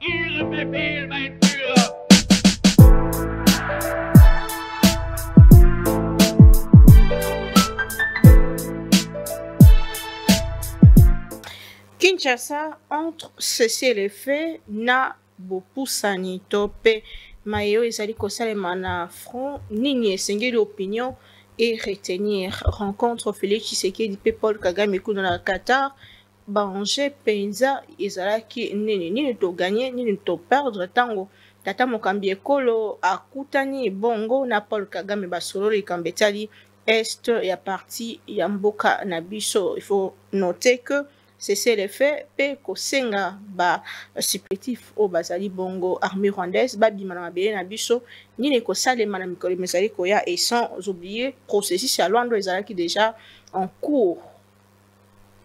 Kinshasa entre cesser les faits na bopusani to pe mayo ezali kosalema na front nini esengeli opinion et retenir rencontre Félix Tshisekedi pe Paul Kagame kuna na Qatar banger penza ezalaki nini to gagner nini to perdre tango tata mokambi ekolo akutani bongo na Paul Kagame basolo likambo etali est ya parti ya mboka na biso. Il faut noter que cesser les faits pe kosenga ba supplétif o bazali bongo armée rwandaise babima na mabele na biso nini kosalema na mikolo mezali koya et sans oublier processus ya lwando ezalaki déjà en cours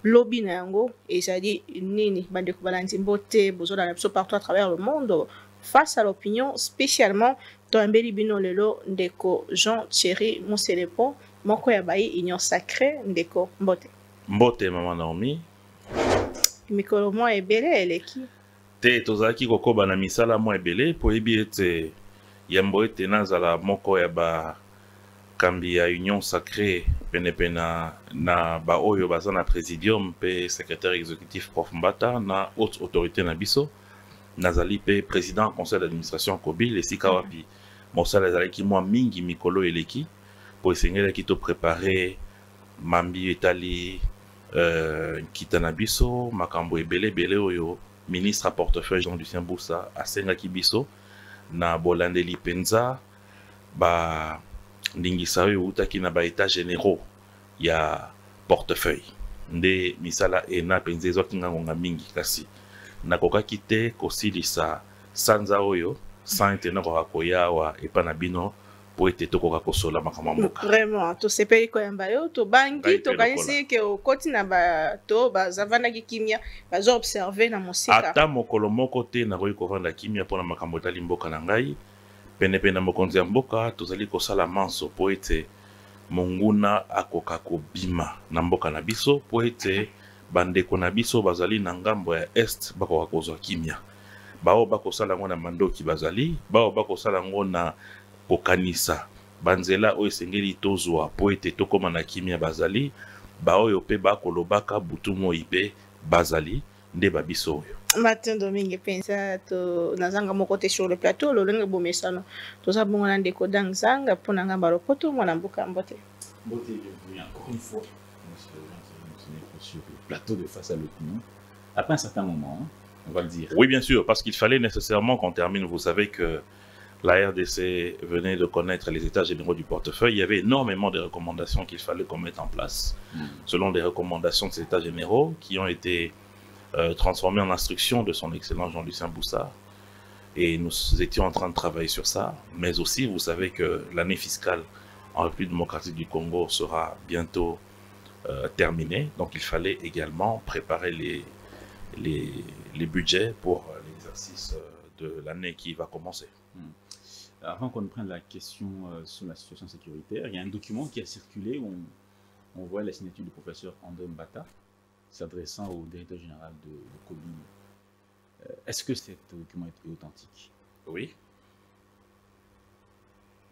lobby na yango ezali nini bandeko balandi mbote bozola na biso partout à travers le monde face à l'opinion spécialement toyambeli bino lelo ndeko Jean Thierry Moselepo moko ya bayi union sacrée ndeko mbote mbote mama Naomi mikolo mwa ebele eleki te tozalaki kokoba na misala mwa ebele po yebi ete yambo ete nazala moko ya bakambi ya union sacrée penepena na baoyo baza na présidium pe secrétaire exécutif Prof Mbata na haute autorité na biso nazali pe président conseil d'administration Kobil esika wapi mosala ezalaki mwa mingi mikolo eleki po esengelaki to préparer mambi etali kita na biso makambo ebele oyo ministre à portefeuille Jean-Lucien Boussa asengaki biso na bolandeli penza ba ndingisa oyo utaki na ba états généraux ya portefeuille nde misala ena penza ezwaki ngangonga mingi kasi nakokaki te kosilisa sanza oyo sans ete nakoka koyawa epa na bino po ete tokoka kosola makambo mboka vraiment tosepeli koyamba yo tobangi tokanisi ke okoti na bato bazavandaki kimia bazo observe na mosika ata mokolo moko te nakoki kovanda kimia mpona makambo etali mboka na ngai penepene na mokonzi ya mboka tozali kosala manso po ete monguna akoka kobima na mboka na biso po ete bandeko na biso bazali na ngambo ya est bakoka kozwa kimia bao bakosala ngo na mandoki bazali bao bakosala ngo na kokanisa banzela oyo esengeli tozwa po ete tokoma na kimia bazali baoyo pe bakolobaka butu moi pe bazali nde babiso oyo matendo mingi penza to nazanga moko te sur le plateau lolenge bomesano toza bongo na ndeko dangzanga mpona ngamba lopoto mwana mboka mbote mbote bienvenue encore une fois sur le plateau de Face à l'opinion après un certain moment on va le dire. Oui bien sûr parce qu'il fallait nécessairement qu'on termine. Vous savez que la RDC venait de connaître les états généraux du portefeuille. Il y avait énormément de recommandations qu'il fallait qu'on mette en place, selon les recommandations de ces états généraux qui ont été transformées en instructions de son excellent Jean-Lucien Boussa. Et nous étions en train de travailler sur ça. Mais aussi, vous savez que l'année fiscale en République démocratique du Congo sera bientôt terminée. Donc il fallait également préparer les budgets pour l'exercice de l'année qui va commencer. Avant qu'on prenne la question sur la situation sécuritaire, il y a un document qui a circulé où on voit la signature du professeur André Mbata s'adressant au directeur général de Kobil. Est-ce que cet document est authentique? Oui.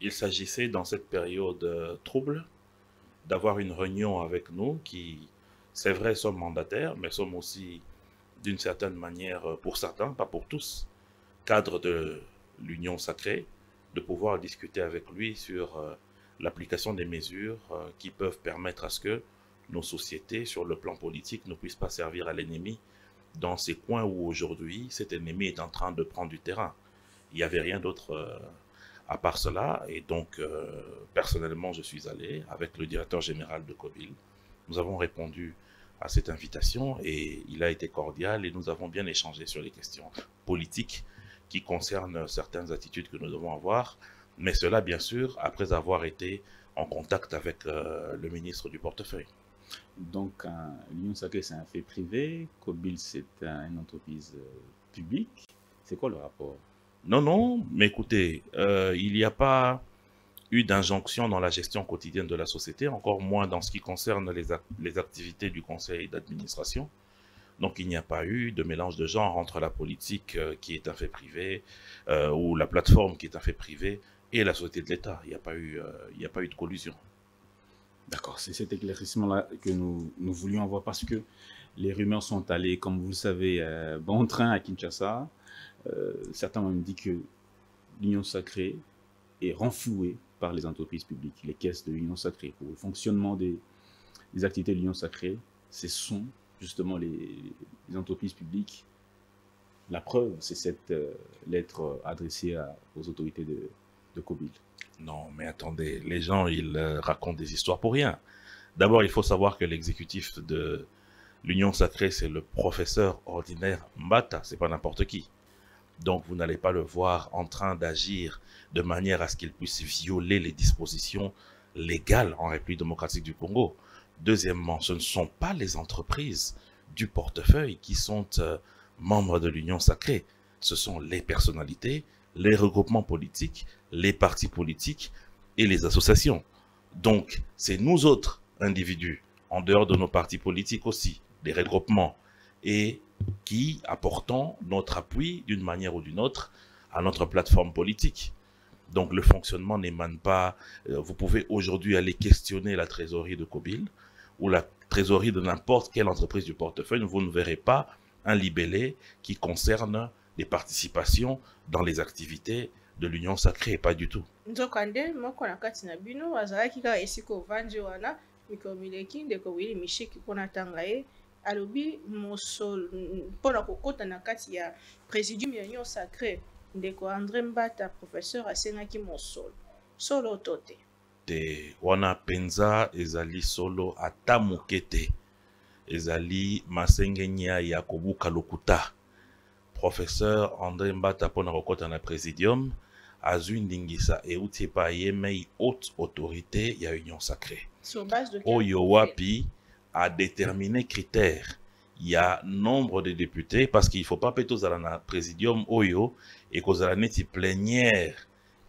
Il s'agissait dans cette période trouble d'avoir une réunion avec nous qui, c'est vrai, sommes mandataires, mais sommes aussi d'une certaine manière, pour certains, pas pour tous, cadres de l'Union sacrée, de pouvoir discuter avec lui sur l'application des mesures qui peuvent permettre à ce que nos sociétés, sur le plan politique, ne puissent pas servir à l'ennemi dans ces coins où aujourd'hui, cet ennemi est en train de prendre du terrain. Il n'y avait rien d'autre à part cela, et donc personnellement, je suis allé avec le directeur général de Kobil. Nous avons répondu à cette invitation et il a été cordial et nous avons bien échangé sur les questions politiques qui concernent certaines attitudes que nous devons avoir, mais cela bien sûr après avoir été en contact avec le ministre du portefeuille. Donc l'Union sacrée c'est un fait privé, Kobil c'est une entreprise publique, c'est quoi le rapport? Non, mais écoutez, il n'y a pas eu d'injonction dans la gestion quotidienne de la société, encore moins dans ce qui concerne les activités du conseil d'administration. Donc il n'y a pas eu de mélange de genre entre la politique qui est un fait privé, ou la plateforme qui est un fait privé, et la société de l'État. Il n'y a pas eu de collusion. D'accord, c'est cet éclaircissement-là que nous voulions avoir parce que les rumeurs sont allées, comme vous le savez, bon train à Kinshasa. Certains ont dit que l'Union sacrée est renflouée par les entreprises publiques, les caisses de l'Union sacrée. Pour le fonctionnement des activités de l'Union sacrée, ce sont justement les entreprises publiques. La preuve, c'est cette lettre adressée aux autorités de Kobil. Non, mais attendez, les gens, ils racontent des histoires pour rien. D'abord, il faut savoir que l'exécutif de l'Union sacrée, c'est le professeur ordinaire Mbata, c'est pas n'importe qui. Donc, vous n'allez pas le voir en train d'agir de manière à ce qu'il puisse violer les dispositions légales en République démocratique du Congo. Deuxièmement, ce ne sont pas les entreprises du portefeuille qui sont membres de l'Union sacrée. Ce sont les personnalités, les regroupements politiques, les partis politiques et les associations. Donc, c'est nous autres individus, en dehors de nos partis politiques aussi, des regroupements, et qui apportons notre appui d'une manière ou d'une autre à notre plateforme politique. Donc, le fonctionnement n'émane pas... vous pouvez aujourd'hui aller questionner la trésorerie de Kobil ou la trésorerie de n'importe quelle entreprise du portefeuille. Vous ne verrez pas un libellé qui concerne des participations dans les activités de l'Union sacrée, pas du tout. Nzokande moko na kati na bino azalaki kaka esiko vandi wana mikomileki ndeko Willy Misheki mpona tanga ye alobi mosolo mpona kokota na kati ya présidium ya Union sacrée ndeko André Mbata professeur asengaki mosolo solo tote te wana penza ezali solo ata moke te ezali masengenya ya kobuka lokuta. Professeur André Mbata mpona kokota na présidium azwi ndingisa euti pa yemei haute autorité ya Union sacrée. Sur base de Oyo wapi a déterminé critères. Il y a nombre de députés parce qu'il ne faut pas péter à la présidium Oyo et qu'aux neti plénière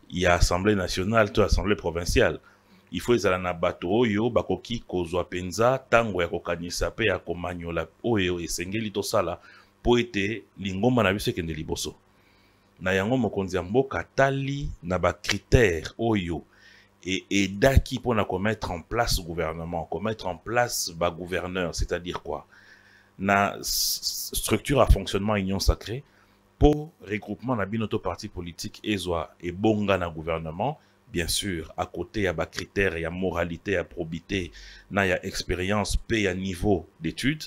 il y a assemblée nationale to assemblée provinciale. Il faut que na bato Oyo bakoki kozwa penza tango ya kokanisa pe ya komanyola Oyo esengeli to sala po ete lingomba na biso ekende liboso. Na yango mokonzi ya mboka tali na ba critères Oyo et edaki pour mettre en place le gouvernement, mettre en place ba gouverneur, c'est-à-dire quoi? Na structure à fonctionnement Union sacrée pour regroupement na binoto parti politique ezwa et bonga na gouvernement, bien sûr à côté ya ba critères ya moralité ya probité na ya expérience pe ya niveau d'études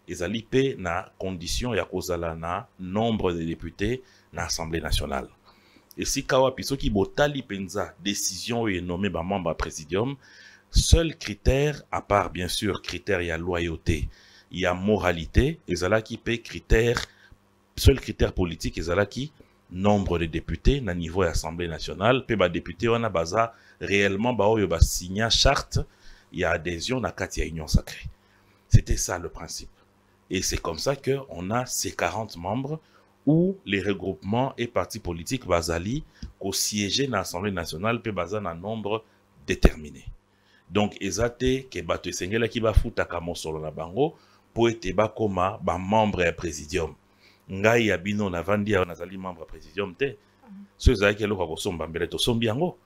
ezali pe na condition ya kozala na nombre de députés na Assemblée nationale. Et si kawa piso ki botali penza décision est nommé ba membre à présidium, seul critère à part bien sûr critère ya loyauté, il y a moralité, ezala ki pe critère seul critère politique ezala ki nombre de députés na niveau de l'Assemblée nationale, pe ba député wana baza réellement ba oyo ba signa charte il y a adhésion na kati ya Union sacrée. C'était ça le principe. Et c'est comme ça que on a ces 40 membres où les regroupements et partis politiques bazali au siéger dans l'Assemblée nationale pe bazan un nombre déterminé. Donc ezate ke bato esengela ki ba futaka mosolo na bango po ete ba koma ba membre ya présidium. Ngai ya bino na vandi ya nazali membre ya présidium te. So ezali ke loka kosomba mbele to sombi yango.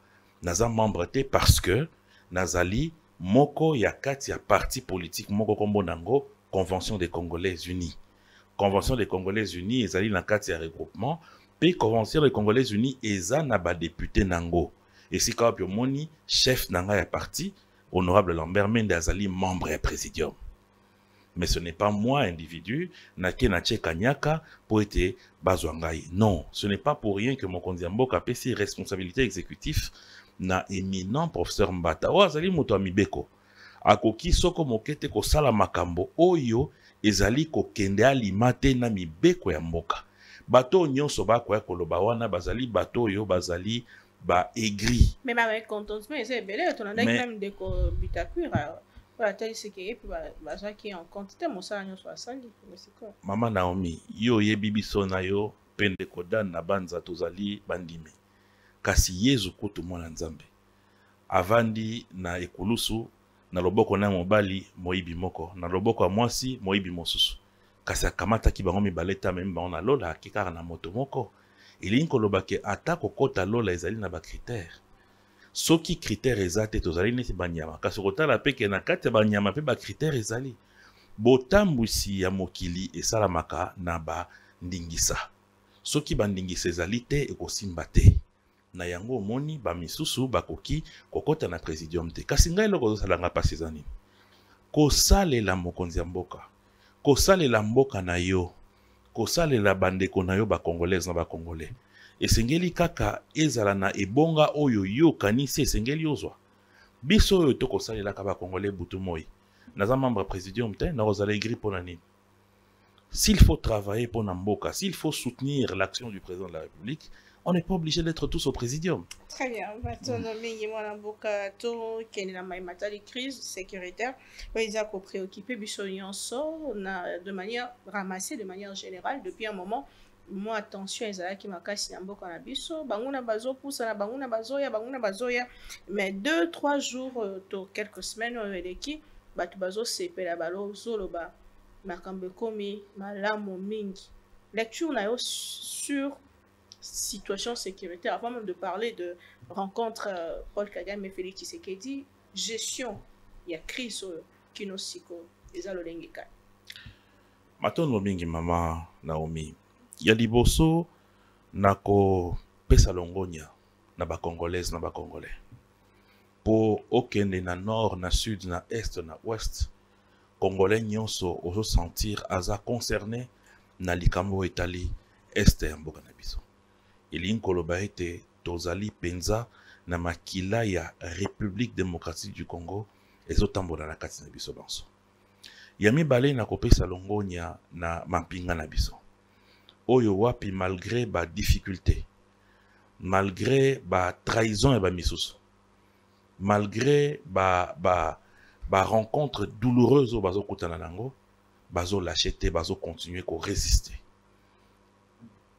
Naza membre te parce que nazali moko ya kati ya parti politique moko kombo nango Convention des Congolais Unis. Convention des Congolais Unis ezali na kati ya regroupement pe Convention des Congolais Unis eza na ba député nango. Et si ka pio moni chef nanga ya parti honorable Lambert Mende azali membre ya présidium. Mais ce n'est pas moi individu na ke na tche kanyaka po ete bazwa ngai. Non, ce n'est pas pour rien que mokonzi mboka pesi responsabilité exécutive na éminent professeur Mbata o azali moto amibeko. Akoki soko mokete ko sala makambo oyo ezali ko kende alimate na mibeko ya mboka. Bato nyonso bakoya koloba wana bazali bato oyo bazali ba aigri. Mais ma contentement c'est belé ton anda même de ko bitakwira voilà tel c'est que puis baza qui en quantité mo sala nyonso asali mais c'est quoi? Mama Naomi yo yebi biso na yo pende kodan na banza tozali bandimi. Kasi Yezu kutu mwana Nzambe. Avandi na ekulusu na loboko na mobali moyibi moko na loboko ya mwasi moyibi mosusu kasi akamataki bango mibale ta meme bango na lola ake kaka na moto moko elingi koloba ke ata kokota lola ezali na bakritere soki kritere eza te tozali neti banyama kasi kotala mpe ke na kati ya banyama mpe bakritere ezali botambwisi ya mokili esalamaka na bandingisa soki bandingisa ezali te ekosimba te na yango omoni bamisusu bakoki kokota na presidium te kasi ngai eloko ozosalanga mpasi eza nini kosalela mokonzi ya mboka kosalela mboka na yo kosalela bandeko na yo bakongolese na bakongole esengeli kaka ezala na ebonga oyo yo kanisi esengeli ozwa biso oyo tokosalelaka bakongole butu moi naza membre presidium te nakozala egri mpona nini s'il faut travailler pour Namboka, s'il faut soutenir l'action du président de la République, on n'est pas obligé d'être tous au présidium. Très bien. Namboka, qui est la crise sécuritaire, ils ont préoccupé de manière ramassée, de manière générale, depuis un moment. Moi, attention, ils qui m'a cassé Namboka na biso, banguna bazo pousse na banguna bazoya, mais 2-3 jours, quelques semaines, qui batu bazo sepe la balo zoloba. Makambe komi malamo mingi lecture na yo sur situation sécuritaire avant même de parler de rencontre Paul Kagame et Félix Tshisekedi gestion il y a crise kino siko ezalo lengeka matono mingi mama Naomi ya liboso nako pesa longonya na ba congolaise na ba congolais pour okende na nord na sud na est na ouest Congolais nyonso ozo sentir aza concerné na likambo etali este ya mboka na biso. Elingi koloba ete tozali penza na makila ya République démocratique du Congo ezotambola na kati na biso banso. Ya mibale na kopesa longonya na mampinga na biso. Oyo wapi malgré ba difficulté, malgré ba trahison et ba misusu, malgré ba rencontre douloureuse au bazo kutana nango bazo lâcheté bazo continuer ko résister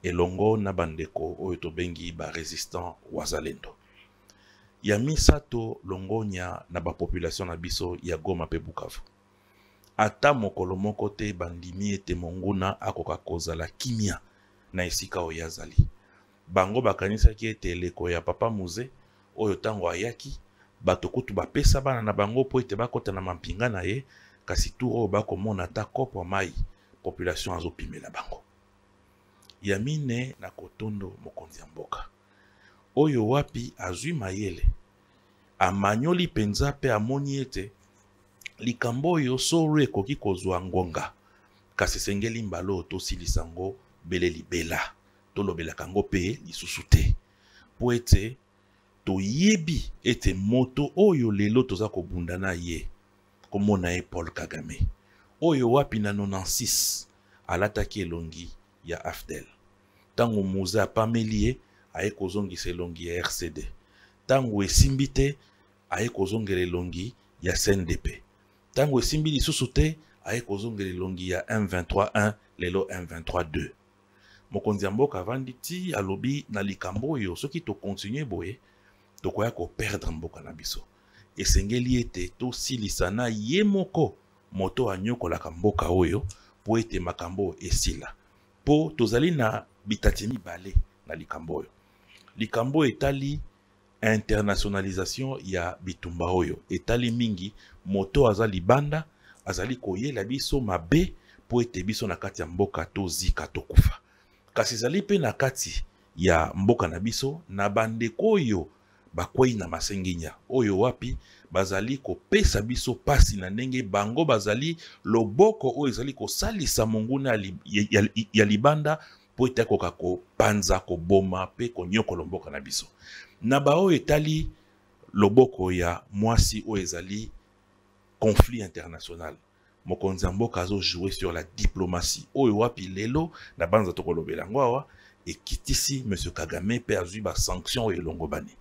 elongo na bandeko oyo to bengi ba résistant wazalendo ya misato longonya na ba population na biso ya Goma pe Bukavu ata mokolo moko te bandimi ete monguna akoka kozala kimia na esika oyo yazali bango bakanisaki ete eleko ya papa muze oyo tango ayaki bato kutu bapesa bana na bango po ete bakota na mampinga na ye kasi turo bakomona ta kopo mai population azopimela bango ya mine na kotondo mokonzi ya mboka oyo wapi azwi mayele amanyoli penza pe amoni ete likambo oyo solo ekoki kozwa ngonga kasi sengeli mbalo tosilisa ngo bele libela tolobelaka ngo pe lisusu te po ete toyebi ete moto oyo lelo toza kobunda na ye komona ye Paul Kagame oyo wapi na 96 alataki elongi ya AFDEL tango muza pameli ye aye kozongisa elongi ya RCD tango esimbi te aye kozongela elongi ya CNDP tango esimbi lisusu te aye kozongela elongi ya M23-1 lelo M23-2 mokonzi ya mboka avandi ti alobi na likambo oyo soki tokontinue boye tokoya ko perdre mboka na biso esengeli ete tosilisa na ye moko moto anyokolaka mboka oyo po ete makambo esila po tozali na bitati mibale na likambo oyo likambo etali internationalisation ya bitumba oyo etali mingi moto aza libanda azali koyela biso mabe po ete biso na kati ya mboka tozika tokufa kasi ezali pe na kati ya mboka na biso na bandeko oyo bakwei na masenginya oyo wapi bazali kopesa biso pasi na ndenge bango bazali loboko oyo ezali kosalisa monguna ya libanda po ete akoka kopanza koboma pe konyokola mboka na biso na bao etali loboko ya mwasi oyo ezali conflit international mokonzi ya mboka azo jouer sur la diplomatie oyo wapi lelo na banza tokolobela ngo awa ekitisi monsieur Kagame pe azwi ba sanction oyo elongo bani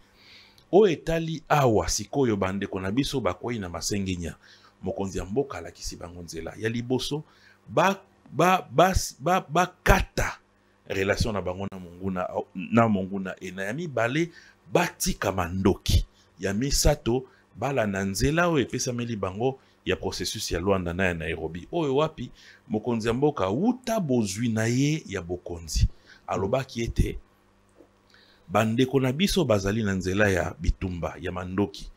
o etali awa sikoyo bandeko na biso bakwei na masenginya mokonzi ya mboka alakisi bango nzela ya liboso kata relation na bango na monguna ena ya mibale batika mandoki ya misato bala na nzela oyo epesameli bango ya processus ya Luanda na ya Nairobi oyo wapi mokonzi ya mboka uta bozwi na ye ya bokonzi alobaki ete bandeko na biso bazali na nzela ya bitumba ya mandoki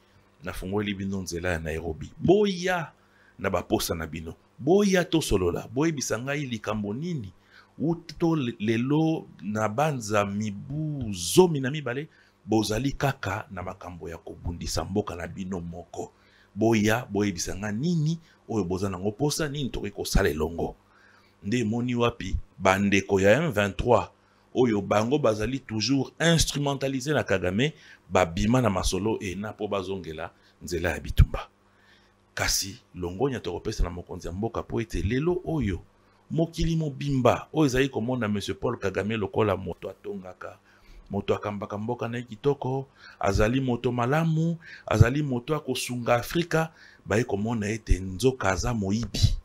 nafungoli bino nzela ya Nairobi boya na baposa na bino boya to solola boyebisa ngai likambo nini uto lelo na banza mibu zomi na mibale bozali kaka na makambo ya kobundisa mboka na bino moko boya boyebisa nga nini oyo boza nango posa nini tokoki kosala elongo nde moni wapi bandeko ya M23 oyo bango bazali toujours instrumentalisé na Kagame babima na masolo ena po bazongela nzela ya bitumba kasi longonya tokopesa na mokonzi ya mboka po ete lelo oyo mokili mobimba oyo ezali komona monsieur Paul Kagame lokola moto atongaka moto akambaka mboka na kitoko azali moto malamu azali moto akosunga Afrika baye komona ete nzoka aza moyibi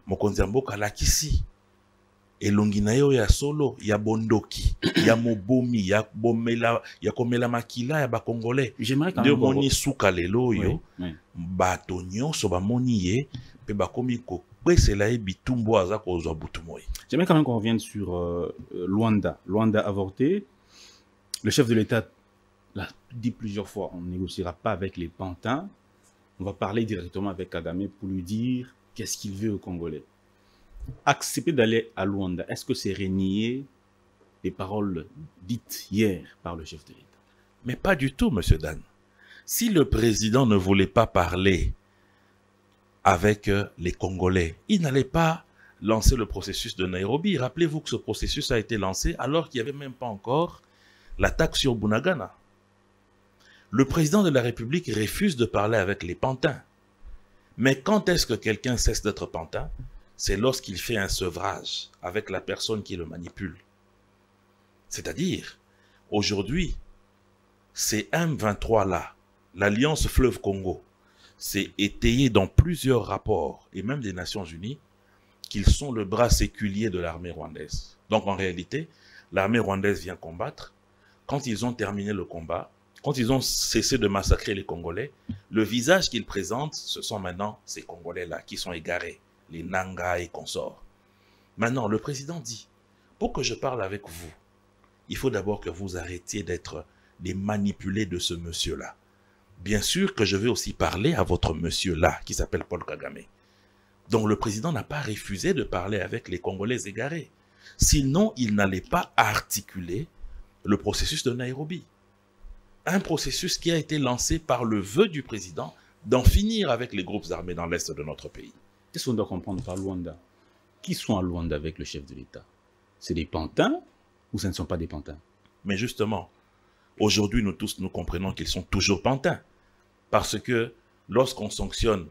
mokonzi ya mboka lakisi elongi na yo ya solo ya bondoki ya mobomi ya bomela ya komela makila ya bakongolais de moni suka lelo oyo bato nyonso bamoni ye pe bakomi ko pesela ye bitumbo aza kozwa butu moi. J'aimerais quand même qu'on revienne sur Luanda avorté. Le chef de l'État l'a dit plusieurs fois, on ne négociera pas avec les pantins, on va parler directement avec Kagame pour lui dire qu'est-ce qu'il veut aux Congolais. Accepter d'aller à Luanda, est-ce que c'est renier les paroles dites hier par le chef de l'État? Mais pas du tout, monsieur Dan. Si le président ne voulait pas parler avec les Congolais, il n'allait pas lancer le processus de Nairobi. Rappelez-vous que ce processus a été lancé alors qu'il n'y avait même pas encore l'attaque sur Bunagana. Le président de la République refuse de parler avec les pantins. Mais quand est-ce que quelqu'un cesse d'être pantin? C'est lorsqu'il fait un sevrage avec la personne qui le manipule. C'est-à-dire, aujourd'hui, ces M23-là, l'Alliance Fleuve Congo, c'est étayé dans plusieurs rapports, et même des Nations Unies, qu'ils sont le bras séculier de l'armée rwandaise. Donc en réalité, l'armée rwandaise vient combattre. Quand ils ont terminé le combat, quand ils ont cessé de massacrer les Congolais, le visage qu'ils présentent, ce sont maintenant ces Congolais-là qui sont égarés, les Nanga et consorts. Maintenant, le président dit, pour que je parle avec vous, il faut d'abord que vous arrêtiez d'être des manipulés de ce monsieur-là. Bien sûr que je vais aussi parler à votre monsieur-là, qui s'appelle Paul Kagame. Donc le président n'a pas refusé de parler avec les Congolais égarés. Sinon, il n'allait pas articuler le processus de Nairobi. Un processus qui a été lancé par le vœu du président d'en finir avec les groupes armés dans l'est de notre pays. Qu'est-ce qu'on doit comprendre par Luanda? Qui sont à Luanda avec le chef de l'État? C'est des pantins ou ce ne sont pas des pantins? Mais justement, aujourd'hui, nous tous, nous comprenons qu'ils sont toujours pantins. Parce que lorsqu'on sanctionne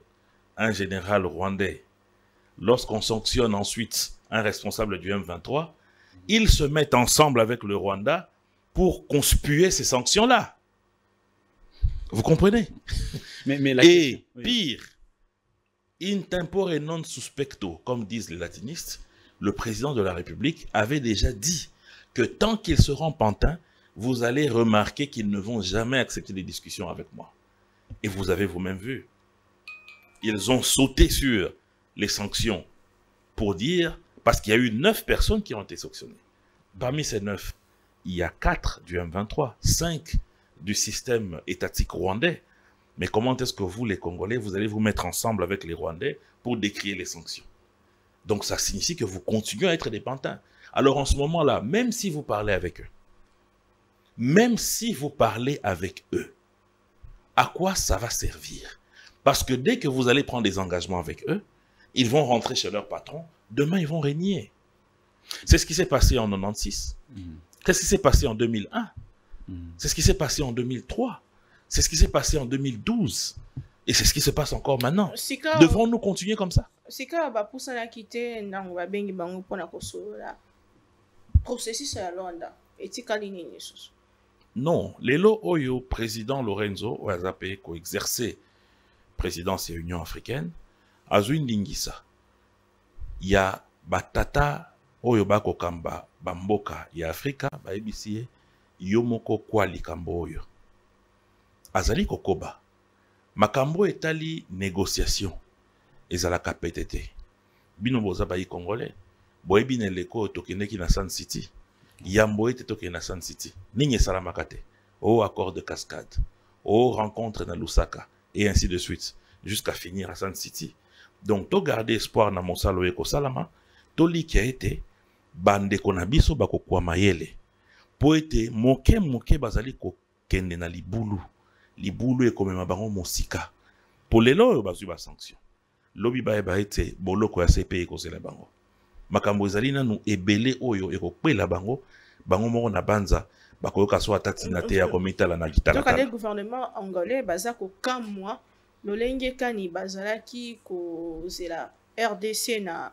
un général rwandais, lorsqu'on sanctionne ensuite un responsable du M23, ils se mettent ensemble avec le Rwanda pour conspuer ces sanctions-là. Vous comprenez? Et pire, in tempore non suspecto, comme disent les latinistes, le président de la République avait déjà dit que tant qu'ils seront pantins, vous allez remarquer qu'ils ne vont jamais accepter des discussions avec moi. Et vous avez vous-même vu. Ils ont sauté sur les sanctions pour dire, parce qu'il y a eu 9 personnes qui ont été sanctionnées. Parmi ces 9, il y a 4 du M23, 5 du système étatique rwandais. Mais comment est-ce que vous, les Congolais, vous allez vous mettre ensemble avec les Rwandais pour décrier les sanctions? Donc ça signifie que vous continuez à être des pantins. Alors en ce moment-là, même si vous parlez avec eux, à quoi ça va servir? Parce que dès que vous allez prendre des engagements avec eux, ils vont rentrer chez leur patron, demain ils vont régner. C'est ce qui s'est passé en 96. Qu'est-ce qui s'est passé en 2001? C'est ce qui s'est passé en 2003. C'est ce qui s'est passé en 2012. Et c'est ce qui se passe encore maintenant. Devons-nous continuer comme ça? Non, lelo oyo président Lorenzo Oazape ko exercer présidence et Union africaine azui ndingisa ya batata oyo bako kamba bamboka ya Afrika baebisie yomoko kwa likambo oyo azali kokoba makambo etali négociation ezalaka PTT. Bino boza bayi congolais. Boye bine leko tokendeki na Sun City. Yambo ete tokende na Sun City. Nini esalamaka te. Au accord de cascade. Au rencontre na Lusaka. Et ainsi de suite. Jusqu'à finir à Sun City. Donc, to garder espoir na mosalo eko salama. To li ki a été bande konabiso bako kwa mayele. Po ete moke bazali ko kende na libulu. Libulu eko mema bango mosika. Po lelo yo bazui ba sanction. Lobi ba ete boloko ya CPI ko zela bango. Makambo ezali nanu ebele oyo eko kwela bango. Bango moko na banza. Bako yoka so atati na te ya komitala na gitala. Donc, le gouvernement angolais baza ko kamwa lolenge kani bazalaki ko zela RDC na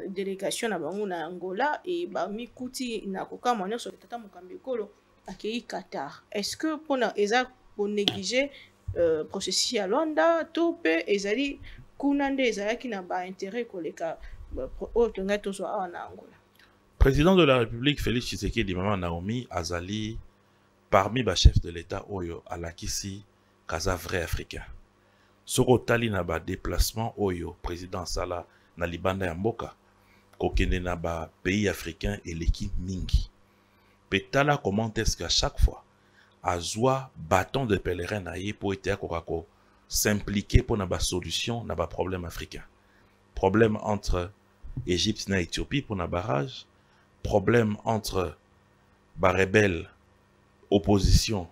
délégation na bango na Angola et ba mikuti na kokamwa nyonso tata mokambi ekolo akei Qatar. Est-ce que pona eza pour négliger processus ya Luanda to pe ezali kuna nde ezalaki na ba intérêt koleka o tonga tozo na Angola? Président de la République Félix Tshisekedi Mama Naomi azali parmi ba chefs de l'État oyo alakisi kaza vrai africain. Soko tali na ba déplacement oyo président Sala na libanda ya mboka kokende na ba pays africains eleki mingi. Petala comment est-ce qu'à chaque fois azwa bâton de pèlerin na ye po ete akokako s'impliquer pour na ba solution na ba problème africain. Problème entre Égypte na Éthiopie pour na barrage. Problème entre ba rebelle opposition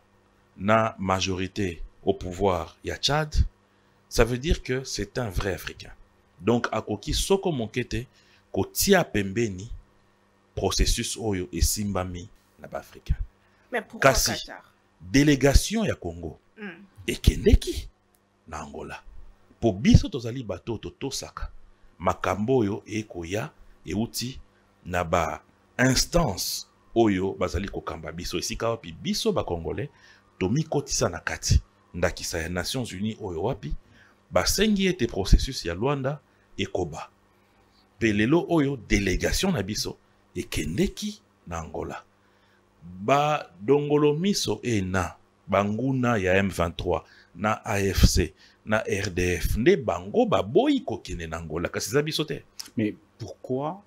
na majorité au pouvoir ya Tchad. Ça veut dire que c'est un vrai Africain. Donc, akoki soko monkete ko tia pembeni processus oyo et simbami na ba africain. Mais pourquoi Kasi, Qatar? délégation ya Congo et kendeki na Angola. Po biso tozali bato tosaka makambo oyo ekoya euti na ba instance oyo bazali kokamba biso esika wapi biso ba congolais tomi kotisa na kati ndakisa ya Nations Unies oyo wapi basengi ete processus ya Luanda ekoba. Pelelo oyo délégation na biso ekendeki na Angola. Ba dongolo miso na banguna ya M23 na AFC na RDF nde bango baboyi kokende na Angola kasi za biso te. Mais pourquoi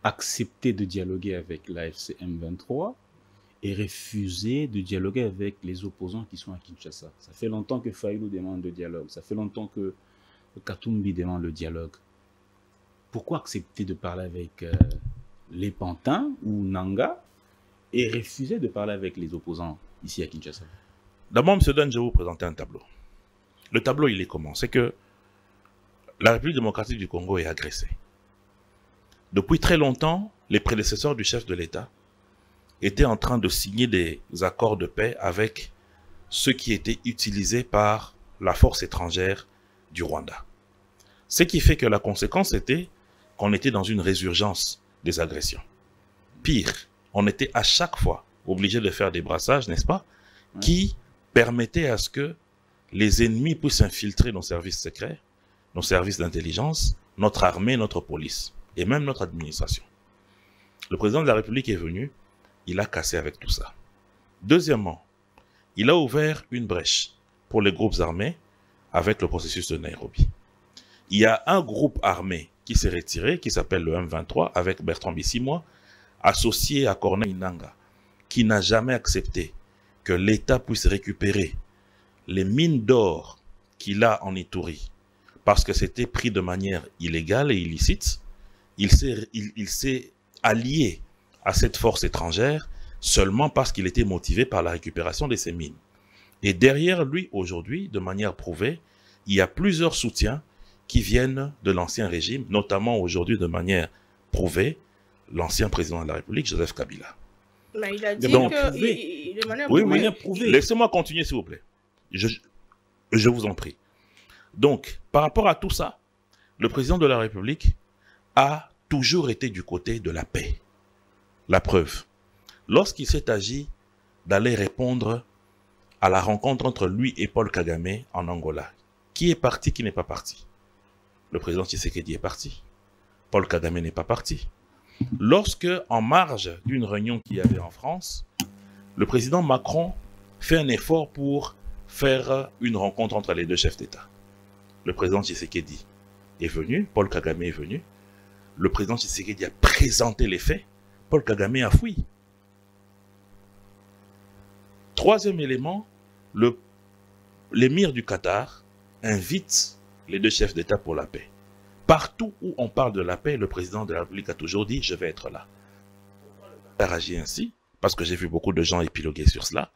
accepter de dialoguer avec l'AFC M23 et refuser de dialoguer avec les opposants qui sont à Kinshasa? Ça fait longtemps que Faïlou demande le dialogue. Ça fait longtemps que Katumbi demande le dialogue. Pourquoi accepter de parler avec les Pantins ou Nanga et refuser de parler avec les opposants ici à Kinshasa? D'abord, M. Dan, je vais vous présenter un tableau. Le tableau, il est comment? C'est que la République démocratique du Congo est agressée. Depuis très longtemps, les prédécesseurs du chef de l'État étaient en train de signer des accords de paix avec ceux qui étaient utilisés par la force étrangère du Rwanda. Ce qui fait que la conséquence était qu'on était dans une résurgence des agressions. Pire, on était à chaque fois obligé de faire des brassages, n'est-ce pas, qui permettaient à ce que les ennemis puissent infiltrer nos services secrets, nos services d'intelligence, notre armée, notre police et même notre administration. Le président de la République est venu, il a cassé avec tout ça. Deuxièmement, il a ouvert une brèche pour les groupes armés avec le processus de Nairobi. Il y a un groupe armé qui s'est retiré, qui s'appelle le M23, avec Bertrand Bisimwa, associé à Corneille Nangaa, qui n'a jamais accepté que l'État puisse récupérer les mines d'or qu'il a en Ituri, parce que c'était pris de manière illégale et illicite. Il s'est allié à cette force étrangère seulement parce qu'il était motivé par la récupération de ces mines. Et derrière lui, aujourd'hui, de manière prouvée, il y a plusieurs soutiens qui viennent de l'ancien régime, notamment aujourd'hui de manière prouvée, l'ancien président de la République, Joseph Kabila. Mais il a dit Donc, que... de manière oui, prouvée. oui. Laissez-moi continuer, s'il vous plaît. Je vous en prie. Donc, par rapport à tout ça, le président de la République a toujours été du côté de la paix. La preuve, lorsqu'il s'est agi d'aller répondre à la rencontre entre lui et Paul Kagame en Angola, qui est parti, qui n'est pas parti? Le président Tshisekedi est parti. Paul Kagame n'est pas parti. Lorsque, en marge d'une réunion qu'il y avait en France, le président Macron fait un effort pour faire une rencontre entre les deux chefs d'État. le président Tshisekedi est venu, Paul Kagame est venu, le président Tshisekedi a présenté les faits, Paul Kagame a fui. Troisième élément, l'émir du Qatar invite les deux chefs d'État pour la paix. Partout où on parle de la paix, le président de la République a toujours dit « je vais être là ». Pourquoi le Qatar agit ainsi? Parce que j'ai vu beaucoup de gens épiloguer sur cela.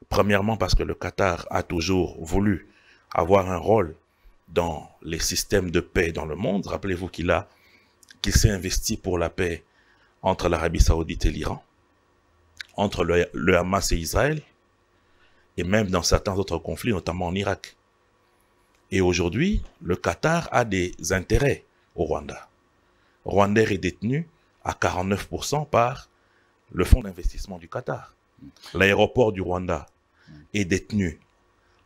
Premièrement, parce que le Qatar a toujours voulu avoir un rôle dans les systèmes de paix dans le monde. Rappelez-vous qu'il s'est investi pour la paix entre l'Arabie Saoudite et l'Iran, entre le Hamas et Israël, et même dans certains autres conflits, notamment en Irak. Et aujourd'hui, le Qatar a des intérêts au Rwanda. Rwanda est détenu à 49% par le fonds d'investissement du Qatar. L'aéroport du Rwanda est détenu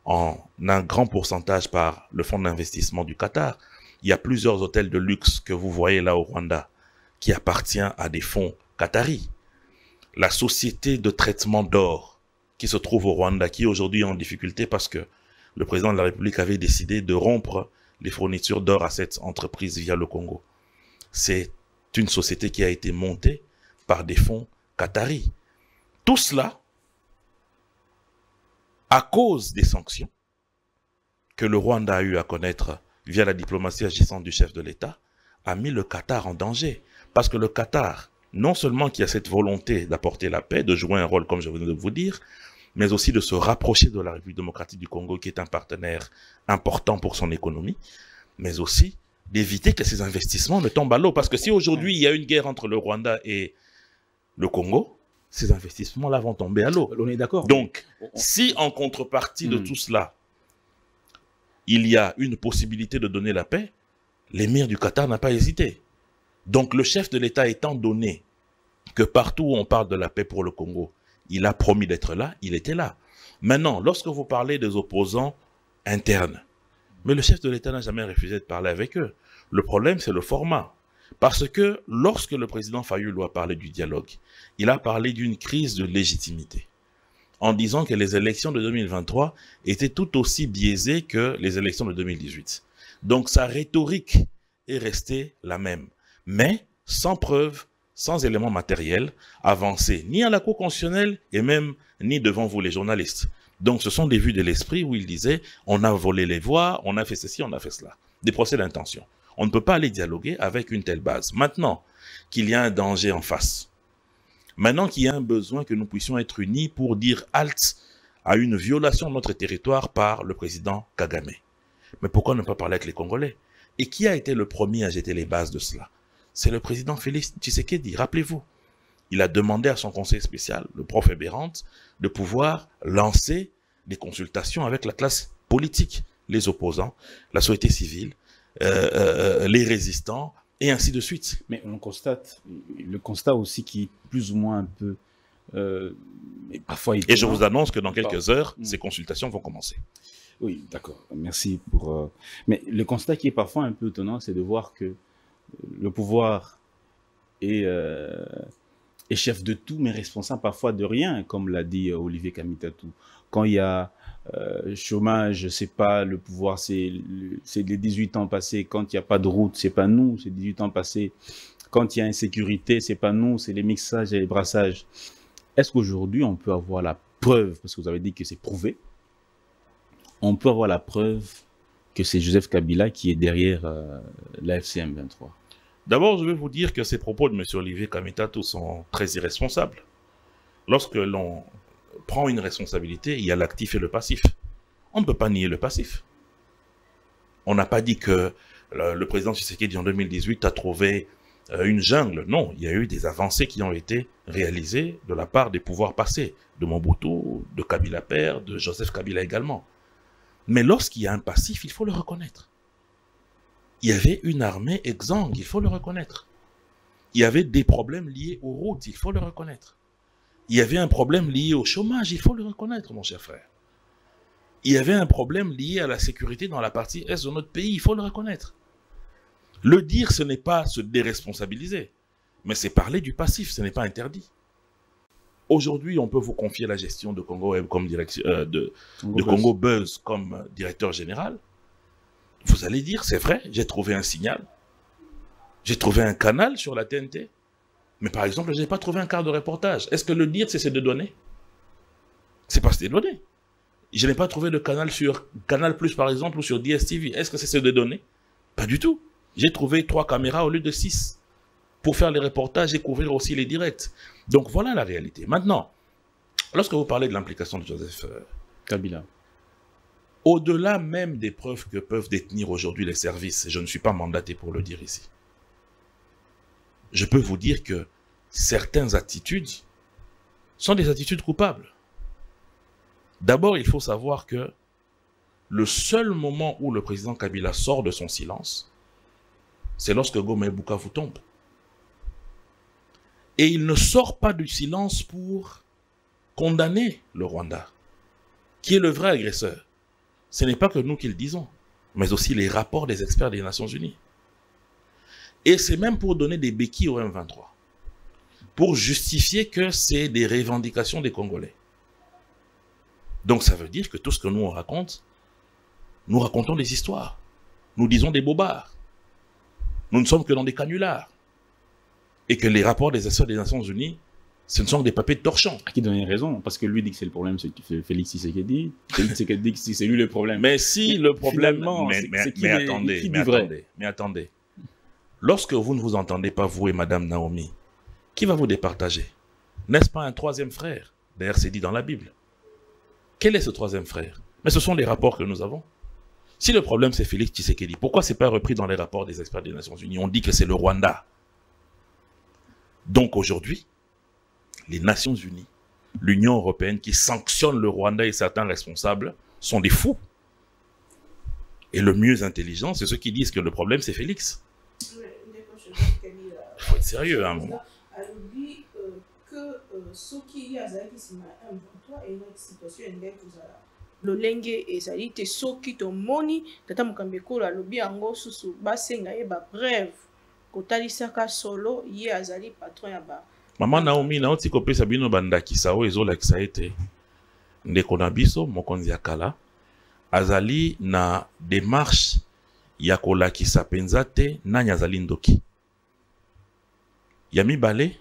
en un grand pourcentage par le fonds d'investissement du Qatar. Il y a plusieurs hôtels de luxe que vous voyez là au Rwanda qui appartiennent à des fonds qataris. La société de traitement d'or qui se trouve au Rwanda, qui aujourd'hui est en difficulté parce que le président de la République avait décidé de rompre les fournitures d'or à cette entreprise via le Congo. C'est une société qui a été montée par des fonds qataris. Tout cela, à cause des sanctions que le Rwanda a eu à connaître via la diplomatie agissante du chef de l'État, a mis le Qatar en danger. Parce que le Qatar, non seulement qui a cette volonté d'apporter la paix, de jouer un rôle comme je venais de vous dire, mais aussi de se rapprocher de la République démocratique du Congo, qui est un partenaire important pour son économie, mais aussi d'éviter que ces investissements ne tombent à l'eau. Parce que si aujourd'hui il y a une guerre entre le Rwanda et le Congo, ces investissements-là vont tomber à l'eau. On est d'accord. Donc, si en contrepartie de tout cela, il y a une possibilité de donner la paix, l'émir du Qatar n'a pas hésité. Donc, le chef de l'État étant donné que partout où on parle de la paix pour le Congo, il a promis d'être là, il était là. Maintenant, lorsque vous parlez des opposants internes, mais le chef de l'État n'a jamais refusé de parler avec eux. Le problème, c'est le format. Parce que lorsque le président Fayulu a parlé du dialogue, il a parlé d'une crise de légitimité, en disant que les élections de 2023 étaient tout aussi biaisées que les élections de 2018. Donc sa rhétorique est restée la même, mais sans preuve, sans éléments matériels, avancés ni à la Cour constitutionnelle et même ni devant vous les journalistes. Donc ce sont des vues de l'esprit où il disait on a volé les voix, on a fait ceci, on a fait cela. Des procès d'intention. On ne peut pas aller dialoguer avec une telle base. Maintenant qu'il y a un danger en face, maintenant qu'il y a un besoin que nous puissions être unis pour dire halte à une violation de notre territoire par le président Kagame. Mais pourquoi ne pas parler avec les Congolais? Et qui a été le premier à jeter les bases de cela? C'est le président Félix Tshisekedi, rappelez-vous. Il a demandé à son conseil spécial, le prof Eberhard, de pouvoir lancer des consultations avec la classe politique, les opposants, la société civile, les résistants, et ainsi de suite. Mais on constate, le constat aussi qui est plus ou moins un peu... parfois et je vous annonce que dans quelques heures, ces consultations vont commencer. Oui, d'accord. Merci pour... Mais le constat qui est parfois un peu étonnant, c'est de voir que le pouvoir est chef de tout, mais responsable parfois de rien, comme l'a dit Olivier Kamitatou. Quand il y a chômage, je sais pas, le pouvoir, c'est les 18 ans passés. Quand il n'y a pas de route, c'est pas nous, c'est 18 ans passés. Quand il y a insécurité, c'est pas nous, c'est les mixages et les brassages. Est-ce qu'aujourd'hui, on peut avoir la preuve, parce que vous avez dit que c'est prouvé, on peut avoir la preuve que c'est Joseph Kabila qui est derrière l'AFC M23? D'abord, je vais vous dire que ces propos de M. Olivier Kamitatou sont très irresponsables. Lorsque l'on prend une responsabilité, il y a l'actif et le passif. On ne peut pas nier le passif. On n'a pas dit que le président Tshisekedi en 2018 a trouvé une jungle. Non, il y a eu des avancées qui ont été réalisées de la part des pouvoirs passés, de Mobutu, de Kabila père, de Joseph Kabila également. Mais lorsqu'il y a un passif, il faut le reconnaître. Il y avait une armée exsangue, il faut le reconnaître. Il y avait des problèmes liés aux routes, il faut le reconnaître. Il y avait un problème lié au chômage, il faut le reconnaître, mon cher frère. Il y avait un problème lié à la sécurité dans la partie est de notre pays, il faut le reconnaître. Le dire, ce n'est pas se déresponsabiliser, mais c'est parler du passif, ce n'est pas interdit. Aujourd'hui, on peut vous confier la gestion de Congo Web comme Congo Buzz comme directeur général. Vous allez dire, c'est vrai, j'ai trouvé un signal. J'ai trouvé un canal sur la TNT. Mais par exemple, je n'ai pas trouvé un quart de reportage. Est-ce que le dire, c'est de données? C'est pas des données. Je n'ai pas trouvé de canal sur Canal+, par exemple, ou sur DSTV. Est-ce que c'est de données? Pas du tout. J'ai trouvé 3 caméras au lieu de 6 pour faire les reportages et couvrir aussi les directs. Donc voilà la réalité. Maintenant, lorsque vous parlez de l'implication de Joseph Kabila, au-delà même des preuves que peuvent détenir aujourd'hui les services, je ne suis pas mandaté pour le dire ici, je peux vous dire que certaines attitudes sont des attitudes coupables. D'abord, il faut savoir que le seul moment où le président Kabila sort de son silence, c'est lorsque Goma et Bukavu tombent. Et il ne sort pas du silence pour condamner le Rwanda, qui est le vrai agresseur. Ce n'est pas que nous qui le disons, mais aussi les rapports des experts des Nations Unies. Et c'est même pour donner des béquilles au M23, pour justifier que c'est des revendications des Congolais. Donc ça veut dire que tout ce que nous on raconte, nous racontons des histoires. Nous disons des bobards. Nous ne sommes que dans des canulars. Et que les rapports des experts des Nations Unies, ce ne sont que des papiers de torchons. à qui donner raison? Parce que lui dit que c'est le problème, c'est Félix Tshisekedi. Félix Tshisekedi dit que c'est lui le problème. Mais si le problème... Mais attendez. Lorsque vous ne vous entendez pas, vous et Madame Naomi, qui va vous départager? N'est-ce pas un troisième frère? D'ailleurs, c'est dit dans la Bible. Quel est ce troisième frère? Mais ce sont les rapports que nous avons. Si le problème c'est Félix Tshisekedi, pourquoi ce n'est pas repris dans les rapports des experts des Nations Unies? On dit que c'est le Rwanda. Donc aujourd'hui, les Nations Unies, l'Union européenne qui sanctionne le Rwanda et certains responsables sont des fous. Et le mieux intelligent, c'est ceux qui disent que le problème c'est Félix. Il faut être sérieux à un moment. lolenge ezali te soki tomoni tata mokambi ekolo alobi yango susu basenga ye babreve kotalisaka solo ye azali patron ya ba Mama Naomi nauti kopesa bino bandakisa oyo ezolakisa ete ndeko na biso mokonzi ya kala azali na démarche ya kolakisa penza te nani azali ndoki. Ya mibale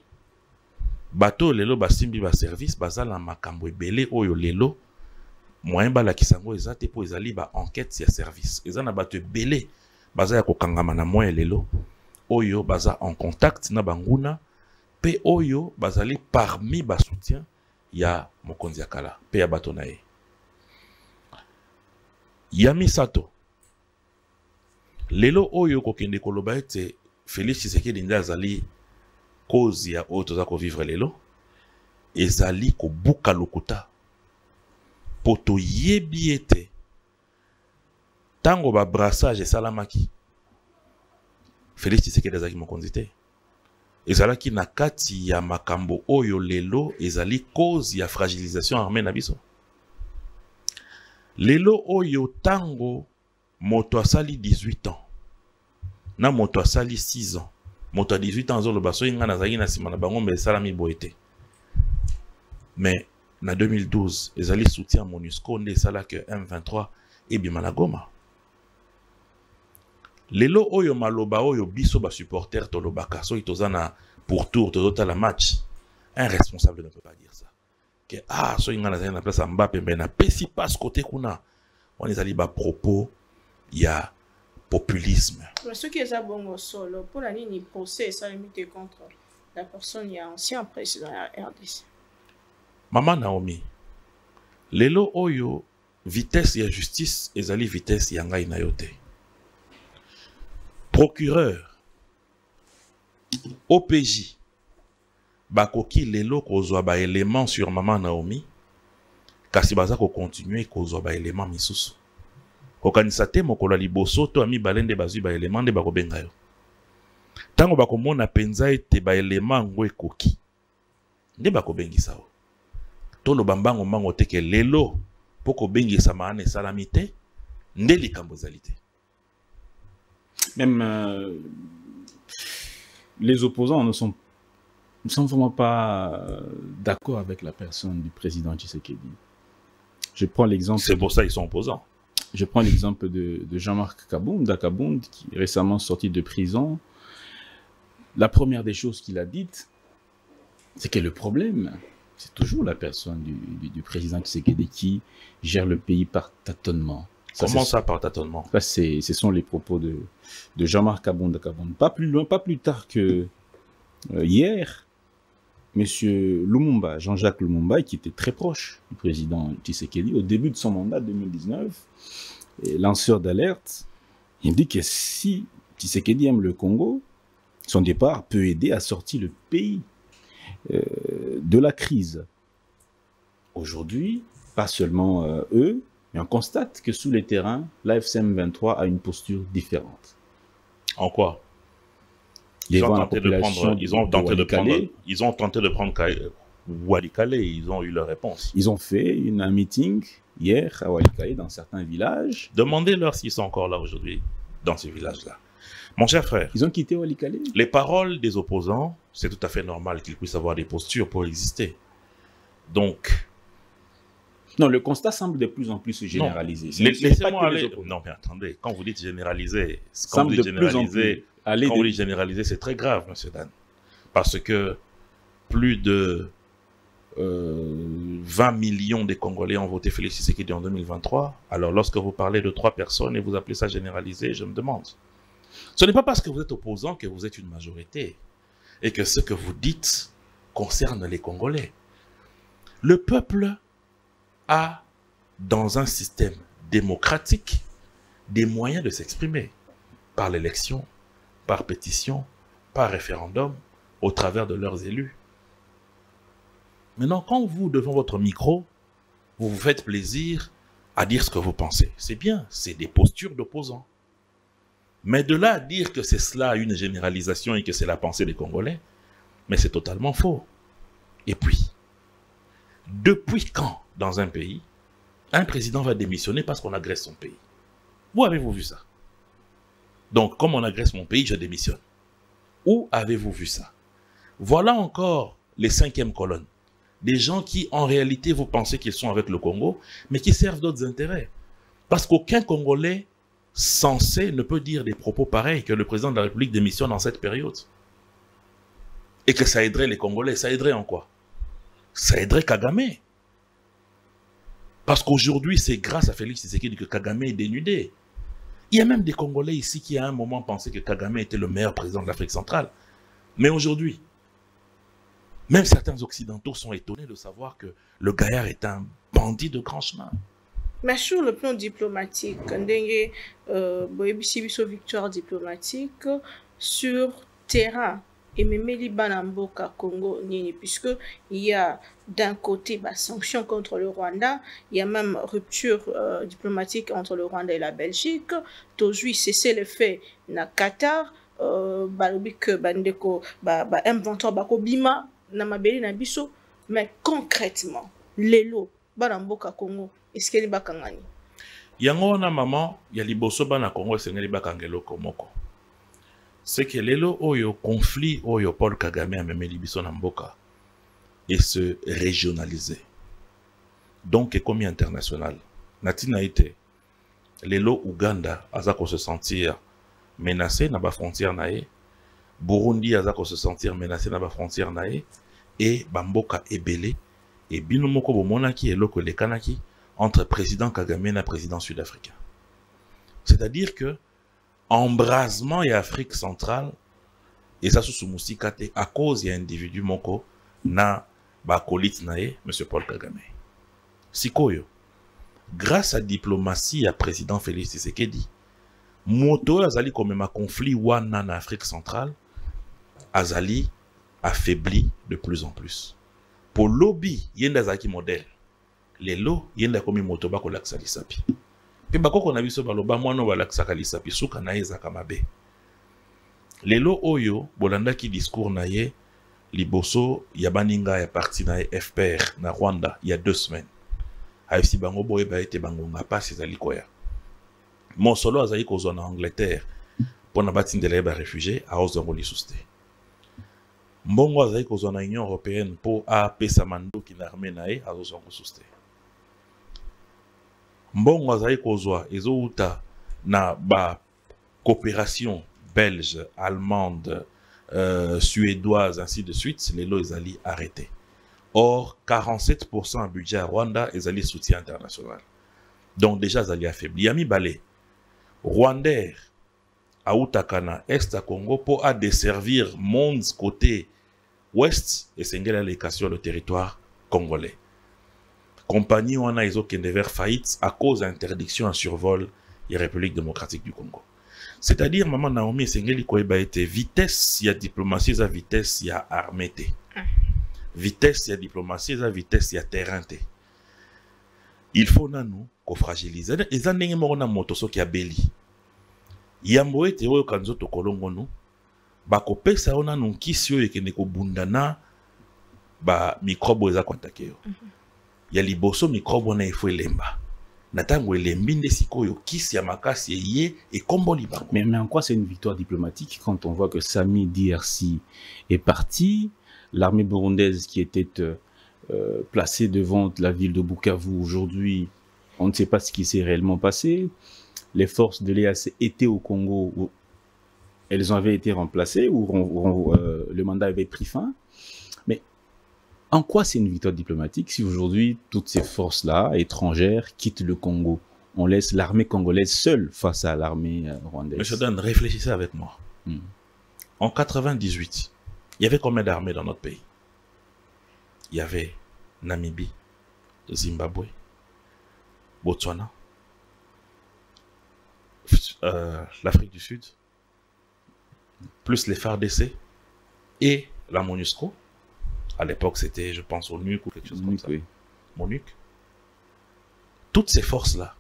bato lelo basimbi ba service bazala makambo ebele oyo lelo moyen balakisa ngo eza te po ezali ba enquête ya service. Eza na bato ebele baza ya kokangama na moyen lelo oyo baza en contact na banguna pe oyo bazali parmi ba soutien ya mokonzi ya kala pe ya bato na ye. Ya misato lelo oyo kokende koloba ete Félix Tshisekedi nde azali cause ya oyo toza kovivre lelo ezali kobuka lokuta po toyebi ete tango ba brassage esalamaki Félix Tshisekedi azalaki mokonzi te. Ezalaki na kati ya makambo oyo lelo ezali cause ya fragilisation armée na biso. Lelo oyo tango moto asali 18 ans na moto asali 6 ans moto a 18 ans zolo baso inga nazaki na sima na bango mais salami boete. Mais na 2012 ezali soutien MONUSCO nde sala que M23 et bimana Goma. Lelo oyo maloba oyo biso ba supporter tolobaka so itozana pour tour tozota la match. Un responsable ne peut pas dire ça. Que so inga nazaki na place Mbappé mais na pesi passe côté kuna. On ezali ba propos ya populisme. Ce qui est bon solo pour la ligne procès ça limite contre la personne il y a ancien président de la RDC. Mama Naomi, lelo oyo vitesse ya justice ezali vitesse ya ngai na yote. Procureur, OPJ, bakoki lelo kozwa ba élément sur Mama Naomi, kasi baza ko continuer kozwa ba élément misusu. Kokanisa te mokolo liboso to ami balende bazwi ba élément de bakobenga yo. Tango bakomona penza ete ba élément ngo ekoki. Nde bakobengisa yo. Tolo bambango mango teke lelo poko bengisa maane salamite nde likambo zalité. Même les opposants ne sont vraiment pas d'accord avec la personne du président Tshisekedi. Je prends l'exemple. C'est pour ça qu'ils sont opposants. Je prends l'exemple de Jean-Marc Kabound, qui est récemment sorti de prison. La première des choses qu'il a dites, c'est que le problème, c'est toujours la personne du président Tshisekedi qui gère le pays par tâtonnement. Comment ça, par tâtonnement? Ce sont les propos de Jean-Marc Kabound. Pas plus loin, pas plus tard que hier, Monsieur Lumumba, Jean-Jacques Lumumba, qui était très proche du président Tshisekedi au début de son mandat 2019, et lanceur d'alerte, il dit que si Tshisekedi aime le Congo, son départ peut aider à sortir le pays de la crise. Aujourd'hui, pas seulement eux, mais on constate que sous les terrains, l'AFCM 23 a une posture différente. En quoi? Ils ont tenté de prendre Walikale, ils ont eu leur réponse. Ils ont fait un meeting hier à Walikale dans certains villages. Demandez-leur s'ils sont encore là aujourd'hui, dans ces villages-là. Mon cher frère, ils ont quitté Walikale. Les paroles des opposants, c'est tout à fait normal qu'ils puissent avoir des postures pour exister. Donc... Non, le constat semble de plus en plus se généraliser. Laissez-moi aller... Non, mais attendez, quand vous dites généraliser, c'est très grave, monsieur Dan. Parce que plus de 20 millions de Congolais ont voté Félix Tshisekedi en 2023. Alors, lorsque vous parlez de 3 personnes et vous appelez ça généraliser, je me demande. Ce n'est pas parce que vous êtes opposant que vous êtes une majorité et que ce que vous dites concerne les Congolais. Le peuple a, dans un système démocratique, des moyens de s'exprimer par l'élection, par pétition, par référendum, au travers de leurs élus. Maintenant, quand vous, devant votre micro, vous vous faites plaisir à dire ce que vous pensez, c'est bien, c'est des postures d'opposants. Mais de là à dire que c'est cela une généralisation et que c'est la pensée des Congolais, mais c'est totalement faux. Et puis, depuis quand, dans un pays, un président va démissionner parce qu'on agresse son pays? Où avez-vous vu ça? Donc, comme on agresse mon pays, je démissionne. Où avez-vous vu ça? Voilà encore les 5e colonnes. Des gens qui, en réalité, vous pensez qu'ils sont avec le Congo, mais qui servent d'autres intérêts. Parce qu'aucun Congolais censé ne peut dire des propos pareils que le président de la République démissionne en cette période. Et que ça aiderait les Congolais. Ça aiderait en quoi? Ça aiderait Kagame. Parce qu'aujourd'hui, c'est grâce à Félix Tshisekedi que Kagame est dénudé. Il y a même des Congolais ici qui à un moment pensaient que Kagame était le meilleur président de l'Afrique centrale. Mais aujourd'hui, même certains Occidentaux sont étonnés de savoir que le gaillard est un bandit de grand chemin. Mais sur le plan diplomatique, victoire diplomatique sur terrain, et même Banamboka Congo, puisque il y a d'un côté sanctions contre le Rwanda, il y a même rupture diplomatique entre le Rwanda et la Belgique, aujourd'hui cesser le fait na Qatar, bandeko M23 bakobima na mabeli na biso, mais concrètement lelo Banamboka Congo est-ce qu'il y a bakangani? Yango na maman ya liboso bana Congo esengeli bakangelo komoko. C'est que lelo oyo conflit oyo Paul Kagame a memeli biso na mboka et se régionaliser. Donc économie internationale. Natina ite lelo Uganda azako se sentir menacé na ba frontière nae, Burundi azako se sentir menacé na ba frontière nae et bamboka ebele et bino moko bomonaki eloko lekanaki entre président Kagame et président sud-africain. C'est-à-dire que embrasement et Afrique centrale, et ça sous Moussikate, à cause y a individu moko na bakolit nae, M. Paul Kagame. Sikoyo, grâce à diplomatie à président Félix Tshisekedi, moto azali comme un conflit wana na Afrique centrale, azali affaibli de plus en plus. Pour lobby, yenda zaki modèle. Les lots, yenda komi moto bako laksa lisapi. Pe bako kona biso baloba mwano balaksa lisapi suka na eza kamabe. Les lots oyo bolanda ki discours na ye liboso yabaninga ya parti na FPR na Rwanda il y a 2 semaines. Aïsi bango boye ba ete bango nga passe ezali koya. Mon solo azali kozwa na Angleterre pona batindela ba réfugié a ozongo lisuste. Mbongo azali kozwa na Union européenne po a pesa mandoki na armée na ye a ozongo lisuste. mbongo azali kozwa ezouta na ba coopération belge, allemande, suédoise, ainsi de suite, les lots ezali arrêtés. Or, 47% du budget à Rwanda ezali soutien international. Donc déjà, ezali affaibli. Yami Balé, Rwandais, à Outakana, Est à Congo, pour à desservir monde côté ouest, et c'est une allocation le territoire congolais. Compagnie on a iso kende vers faillite à cause d'interdiction en survol la République démocratique du Congo. C'est-à-dire, maman Naomi Sengeli Koeba était vitesse, il y a diplomatie, il y a vitesse, il y a armée. Vitesse, il y a diplomatie, il y a vitesse, il y a terrain. Il faut nous qu'on fragilise. Les années où on a moto qui a belli. Yambo ete oyo kanzo to kolongo no. Ba kopesa ona non kisio ekende ko bundana ba microbe eza kontake yo. Ya liboso microbe na ifo elemba. Natango elembi nde sikoyo kisi ya makasi ye et kombo libango. Mais en quoi c'est une victoire diplomatique quand on voit que Sami DRC est parti, l'armée burundaise qui était placée devant la ville de Bukavu aujourd'hui, on ne sait pas ce qui s'est réellement passé. Les forces de l'EAC étaient au Congo où elles avaient été remplacées, où le mandat avait pris fin. Mais en quoi c'est une victoire diplomatique si aujourd'hui toutes ces forces-là étrangères quittent le Congo? On laisse l'armée congolaise seule face à l'armée rwandaise. Monsieur Dan, réfléchissez avec moi. En 98, il y avait combien d'armées dans notre pays? Il y avait Namibie, Zimbabwe, Botswana, l'Afrique du Sud, plus les FARDC et la MONUSCO. À l'époque, c'était, je pense, ONUC ou quelque chose comme ça. Oui. MONUC. Toutes ces forces-là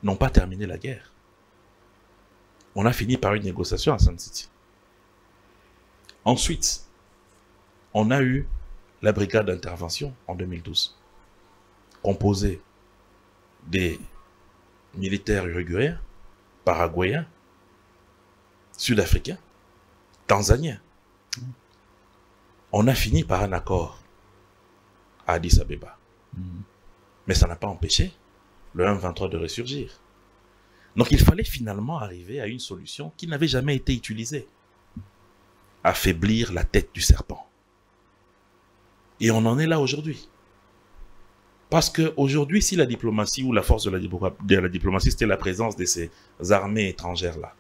n'ont pas terminé la guerre. On a fini par une négociation à Sun City. Ensuite, on a eu la brigade d'intervention en 2012, composée des militaires uruguayens, paraguayens, sud-africains, tanzaniens. On a fini par un accord à Addis Abeba. Mais ça n'a pas empêché le M23 de ressurgir. Donc il fallait finalement arriver à une solution qui n'avait jamais été utilisée. Affaiblir la tête du serpent. Et on en est là aujourd'hui. Parce qu'aujourd'hui, si la diplomatie ou la force de la diplomatie, c'était la présence de ces armées étrangères-là,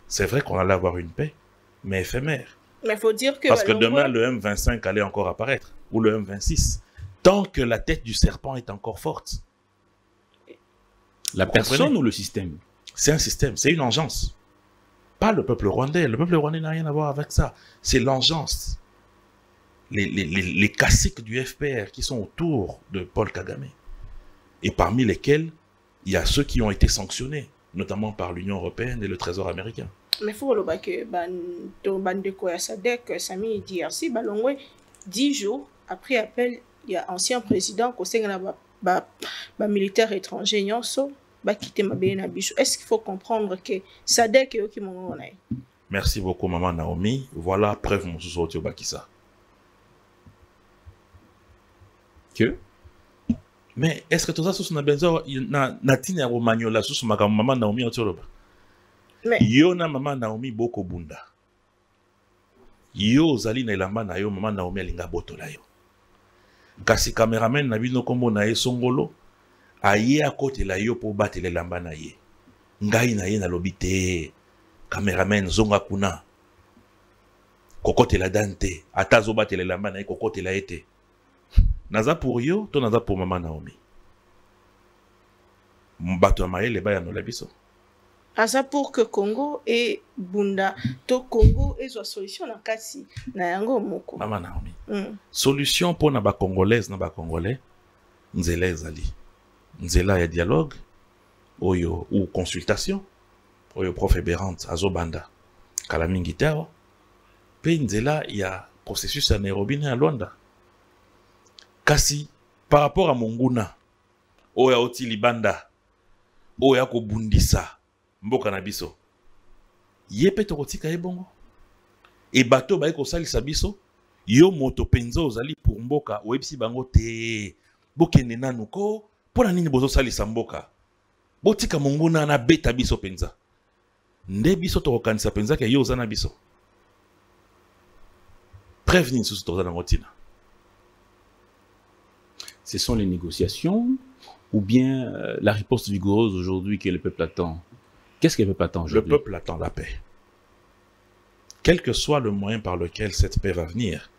c'est vrai qu'on allait avoir une paix, mais éphémère. Mais il faut dire que... Parce que demain, le M25 allait encore apparaître, ou le M26, tant que la tête du serpent est encore forte. La personne ou le système? C'est un système, c'est une engeance. Pas le peuple rwandais. Le peuple rwandais n'a rien à voir avec ça. C'est l'engeance. Les caciques du FPR qui sont autour de Paul Kagame. Et parmi lesquels, il y a ceux qui ont été sanctionnés, notamment par l'Union européenne et le Trésor américain. Mais il faut que Bandeko ya Sadek, Sami DRC, Balongwe, 10 jours après appel, il y a ancien président qui a militaire étranger, va quitter ma béna bichou. Est-ce qu'il faut comprendre que Sadek est qui m'ont. Merci beaucoup, maman Naomi. Voilà, preuve mon sous-sorti au Bakissa. Que? Mais est-ce que tout ça, sous Nabenzo, Natine Romagnola, sous ma maman Naomi, yo na maman Naomi boko bunda. Yo zali na ilamba na yo maman Naomi alinga botola yo. Kasi cameraman na bino kombo na ye songolo aye à côté la yo pour battre les lamba na ye. Ngai na ye na lobite. Cameraman zonga kuna. Kokote la dante. Ata zo battre les lamba na ye kokote la ete. Naza pour yo, to naza pour maman Naomi. Mbato amaye le baya no la biso. Asa pour que Congo et Bunda, to Congo et soit solution na kasi na yango moko. Maman Naomi. Solution pour na ba congolaise na ba congolais. Nzela ezali. Nzela ya dialogue oyo ou consultation oyo prof Berante azobanda kala mingi tao. Pe nzela ya processus à Nairobi na Luanda. Kasi par rapport à Monguna oya oti libanda oya ko bundisa mboka na biso yepe tokotika ebongo e bato ba ko salisa biso yo moto penzo ozali pour mboka websi bango te bokende nanu ko Pour la nini bozo sali samboka. Botika monguna na beta biso penza. Nde biso to kanisa penza ke yo zana biso. Prévenir sous to zana rotina. Ce sont les négociations ou bien la réponse vigoureuse aujourd'hui que le peuple attend? Qu'est-ce que le peuple attend aujourd'hui? Le peuple attend la paix. Quel que soit le moyen par lequel cette paix va venir,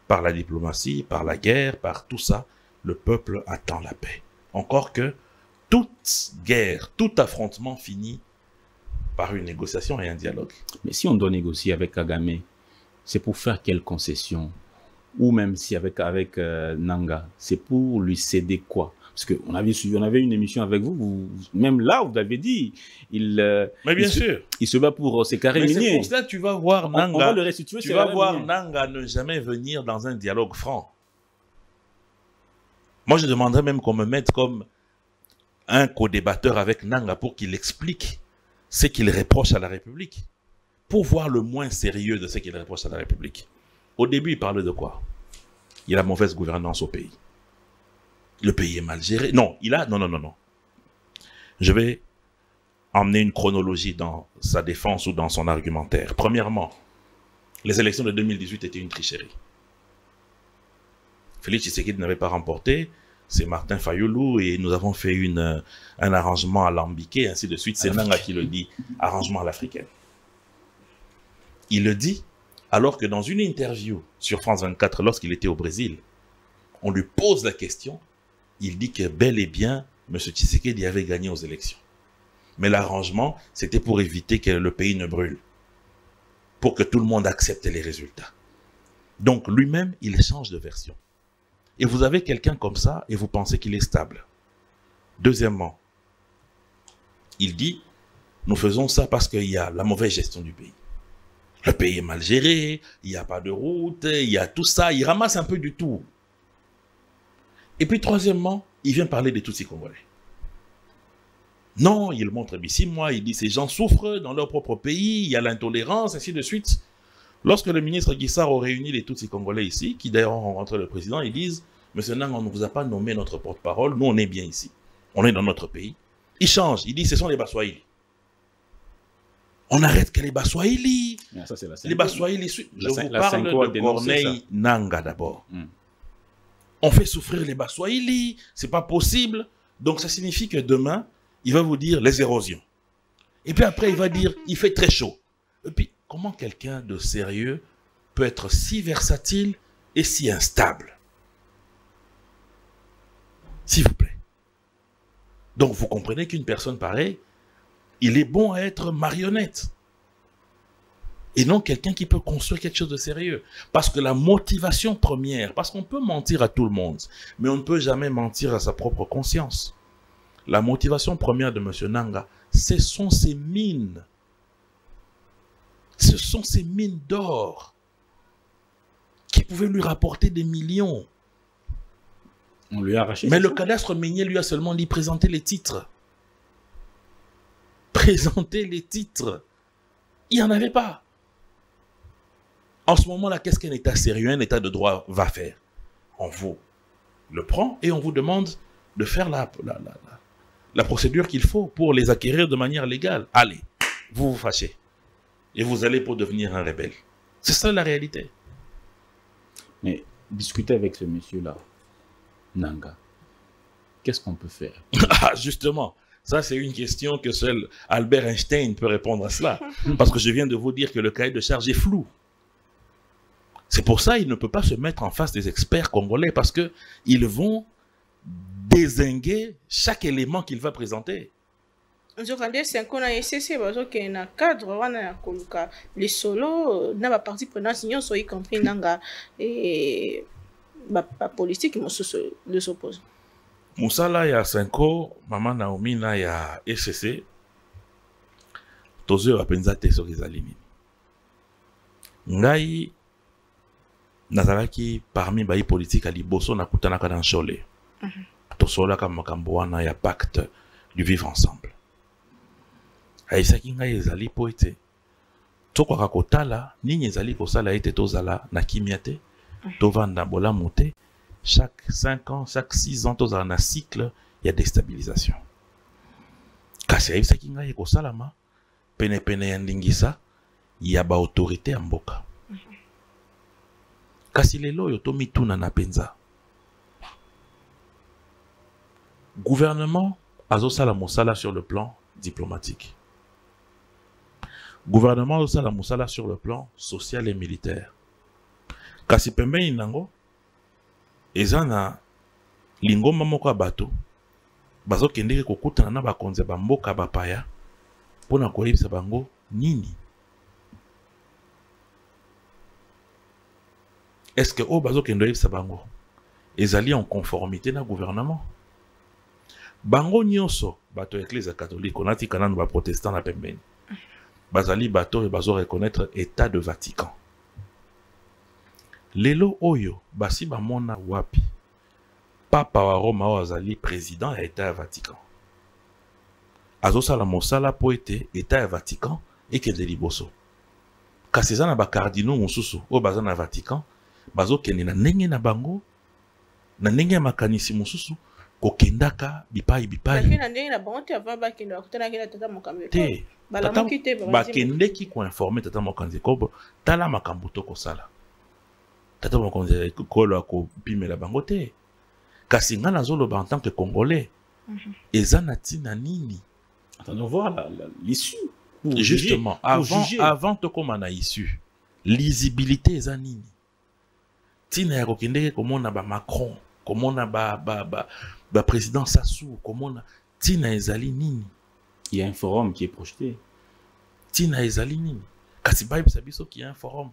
par la diplomatie, par la guerre, par tout ça, le peuple attend la paix. Encore que toute guerre, tout affrontement finit par une négociation et un dialogue. Mais si on doit négocier avec Kagame, c'est pour faire quelle concession? Ou même si avec Nanga, c'est pour lui céder quoi? Parce qu'on avait une émission avec vous, même là, vous avez dit, mais bien sûr, il se bat pour ses carrés miniers. C'est pour cela que tu vas voir Nanga, on va le restituer, tu vas voir Nanga ne jamais venir dans un dialogue franc. Moi, je demanderais même qu'on me mette comme un co-débatteur avec Nanga pour qu'il explique ce qu'il reproche à la République. Pour voir le moins sérieux de ce qu'il reproche à la République. Au début, il parlait de quoi? Il a mauvaise gouvernance au pays. Le pays est mal géré. Non, non. Je vais emmener une chronologie dans sa défense ou dans son argumentaire. Premièrement, les élections de 2018 étaient une tricherie. Félix Tshisekedi n'avait pas remporté, c'est Martin Fayoulou et nous avons fait un arrangement alambiqué, ainsi de suite. C'est Nanga qui le dit, arrangement à l'africaine. Il le dit alors que dans une interview sur France 24, lorsqu'il était au Brésil, on lui pose la question, il dit que bel et bien, M. Tshisekedi avait gagné aux élections. Mais l'arrangement, c'était pour éviter que le pays ne brûle, pour que tout le monde accepte les résultats. Donc lui-même, il change de version. Et vous avez quelqu'un comme ça et vous pensez qu'il est stable. Deuxièmement, il dit, nous faisons ça parce qu'il y a la mauvaise gestion du pays. Le pays est mal géré, il n'y a pas de route, il y a tout ça, il ramasse un peu du tout. Et puis troisièmement, il vient parler des Tutsis congolais. Non, il montre 6 mois, il dit ces gens souffrent dans leur propre pays, il y a l'intolérance, ainsi de suite. Lorsque le ministre Guissard a réuni les Tutsis congolais ici, qui d'ailleurs ont rencontré le président, ils disent, Monsieur Nang, on ne vous a pas nommé notre porte-parole, nous on est bien ici, on est dans notre pays. Il change, il dit ce sont les Baswahili. On arrête que les Baswahili. Ah, ça, les Baswahili, je vous parle de Corneille Nanga d'abord. On fait souffrir les Baswahili, c'est pas possible. Donc ça signifie que demain, il va vous dire les érosions. Et puis après, il va dire, il fait très chaud. Et puis, comment quelqu'un de sérieux peut être si versatile et si instable? S'il vous plaît. Donc vous comprenez qu'une personne pareille, il est bon à être marionnette. Et non quelqu'un qui peut construire quelque chose de sérieux. Parce que la motivation première, parce qu'on peut mentir à tout le monde, mais on ne peut jamais mentir à sa propre conscience. La motivation première de M. Nanga, ce sont ses mines. Ce sont ces mines d'or qui pouvaient lui rapporter des millions. On lui a arraché. Mais le cadastre minier lui a seulement dit présenter les titres. Présenter les titres. Il n'y en avait pas. En ce moment-là, qu'est-ce qu'un État sérieux, un État de droit va faire? On vous le prend et on vous demande de faire la procédure qu'il faut pour les acquérir de manière légale. Allez, vous vous fâchez. Et vous allez pour devenir un rebelle. C'est ça la réalité. Mais discuter avec ce monsieur-là, Nanga, qu'est-ce qu'on peut faire? Ah, justement, ça c'est une question que seul Albert Einstein peut répondre à cela. Parce que je viens de vous dire que le cahier de charge est flou. C'est pour ça qu'il ne peut pas se mettre en face des experts congolais parce qu'ils vont dézinguer chaque élément qu'il va présenter. Nzokande 5 ans na SCC bazoke na cadre wana ya koluka les solo na ba parti prenante nyonso y compris nanga et ba politique mosusu de s'oppose. Musala ya 5 ans mama Naomi na ya SCC tozo apenza te soki ezali nini. Ngai nazalaki parmi bayi politique à liboso nakutanaka na Nchole. Tosolaka makambo wana ya pacte du vivre ensemble. Aisaki ngai ezali po ete tokwaka kotala nini ezali kosala ete tozala na kimia te tovanda bolamu te chaque 5 ans chaque 6 ans tozala na cycle ya déstabilisation. Kasi ayebisaki ngai ekosalama pene ya ndingisa ya ba autorité ya mboka. Kasi lelo oyo tomituna na penza. Gouvernement azosala mosala sur le plan diplomatique. Gouvernement azosala mosala sur le plan social et militaire. Kasi pembeni nango eza na lingomba moko ya bato bazokendeke kokutana na bakonzi ya bamboka bapaya mpona koyebisa bango nini. Est-ce que o bazokende koyebisa bango ezali en conformité na gouvernement? Bango nyonso bato ya Église catholique onatika nanu baprotestant na pembeni bazali bato e bazo reconnaître état de Vatican. Lelo oyo basi bamona wapi papa wa Roma oyo azali président ya état ya Vatican azosala mosala po ete état ya Vatican ekende liboso. Kasi eza na bakardinaux mosusu oyo baza na Vatican bazokende na ndenge na bango na ndenge ya makanisi mosusu kokendaka bipai te bakendeki koinforme tata mokonzi kobo tala makambo tokosala tata mokonzi kolo akopimela bango te. Kasi nga nazoloba en tant que Congolais eza na ntina nini? Attendons voir l'issue. Justement, avant tokoma na issue, lisibilité eza nini? Tina ya kokendeke komona ba Macron, komona ba président Sassou, komona tina ezali nini? Il y a un forum qui est projeté. Tina ezali nini? Kasi bayi sabiso qui a un forum.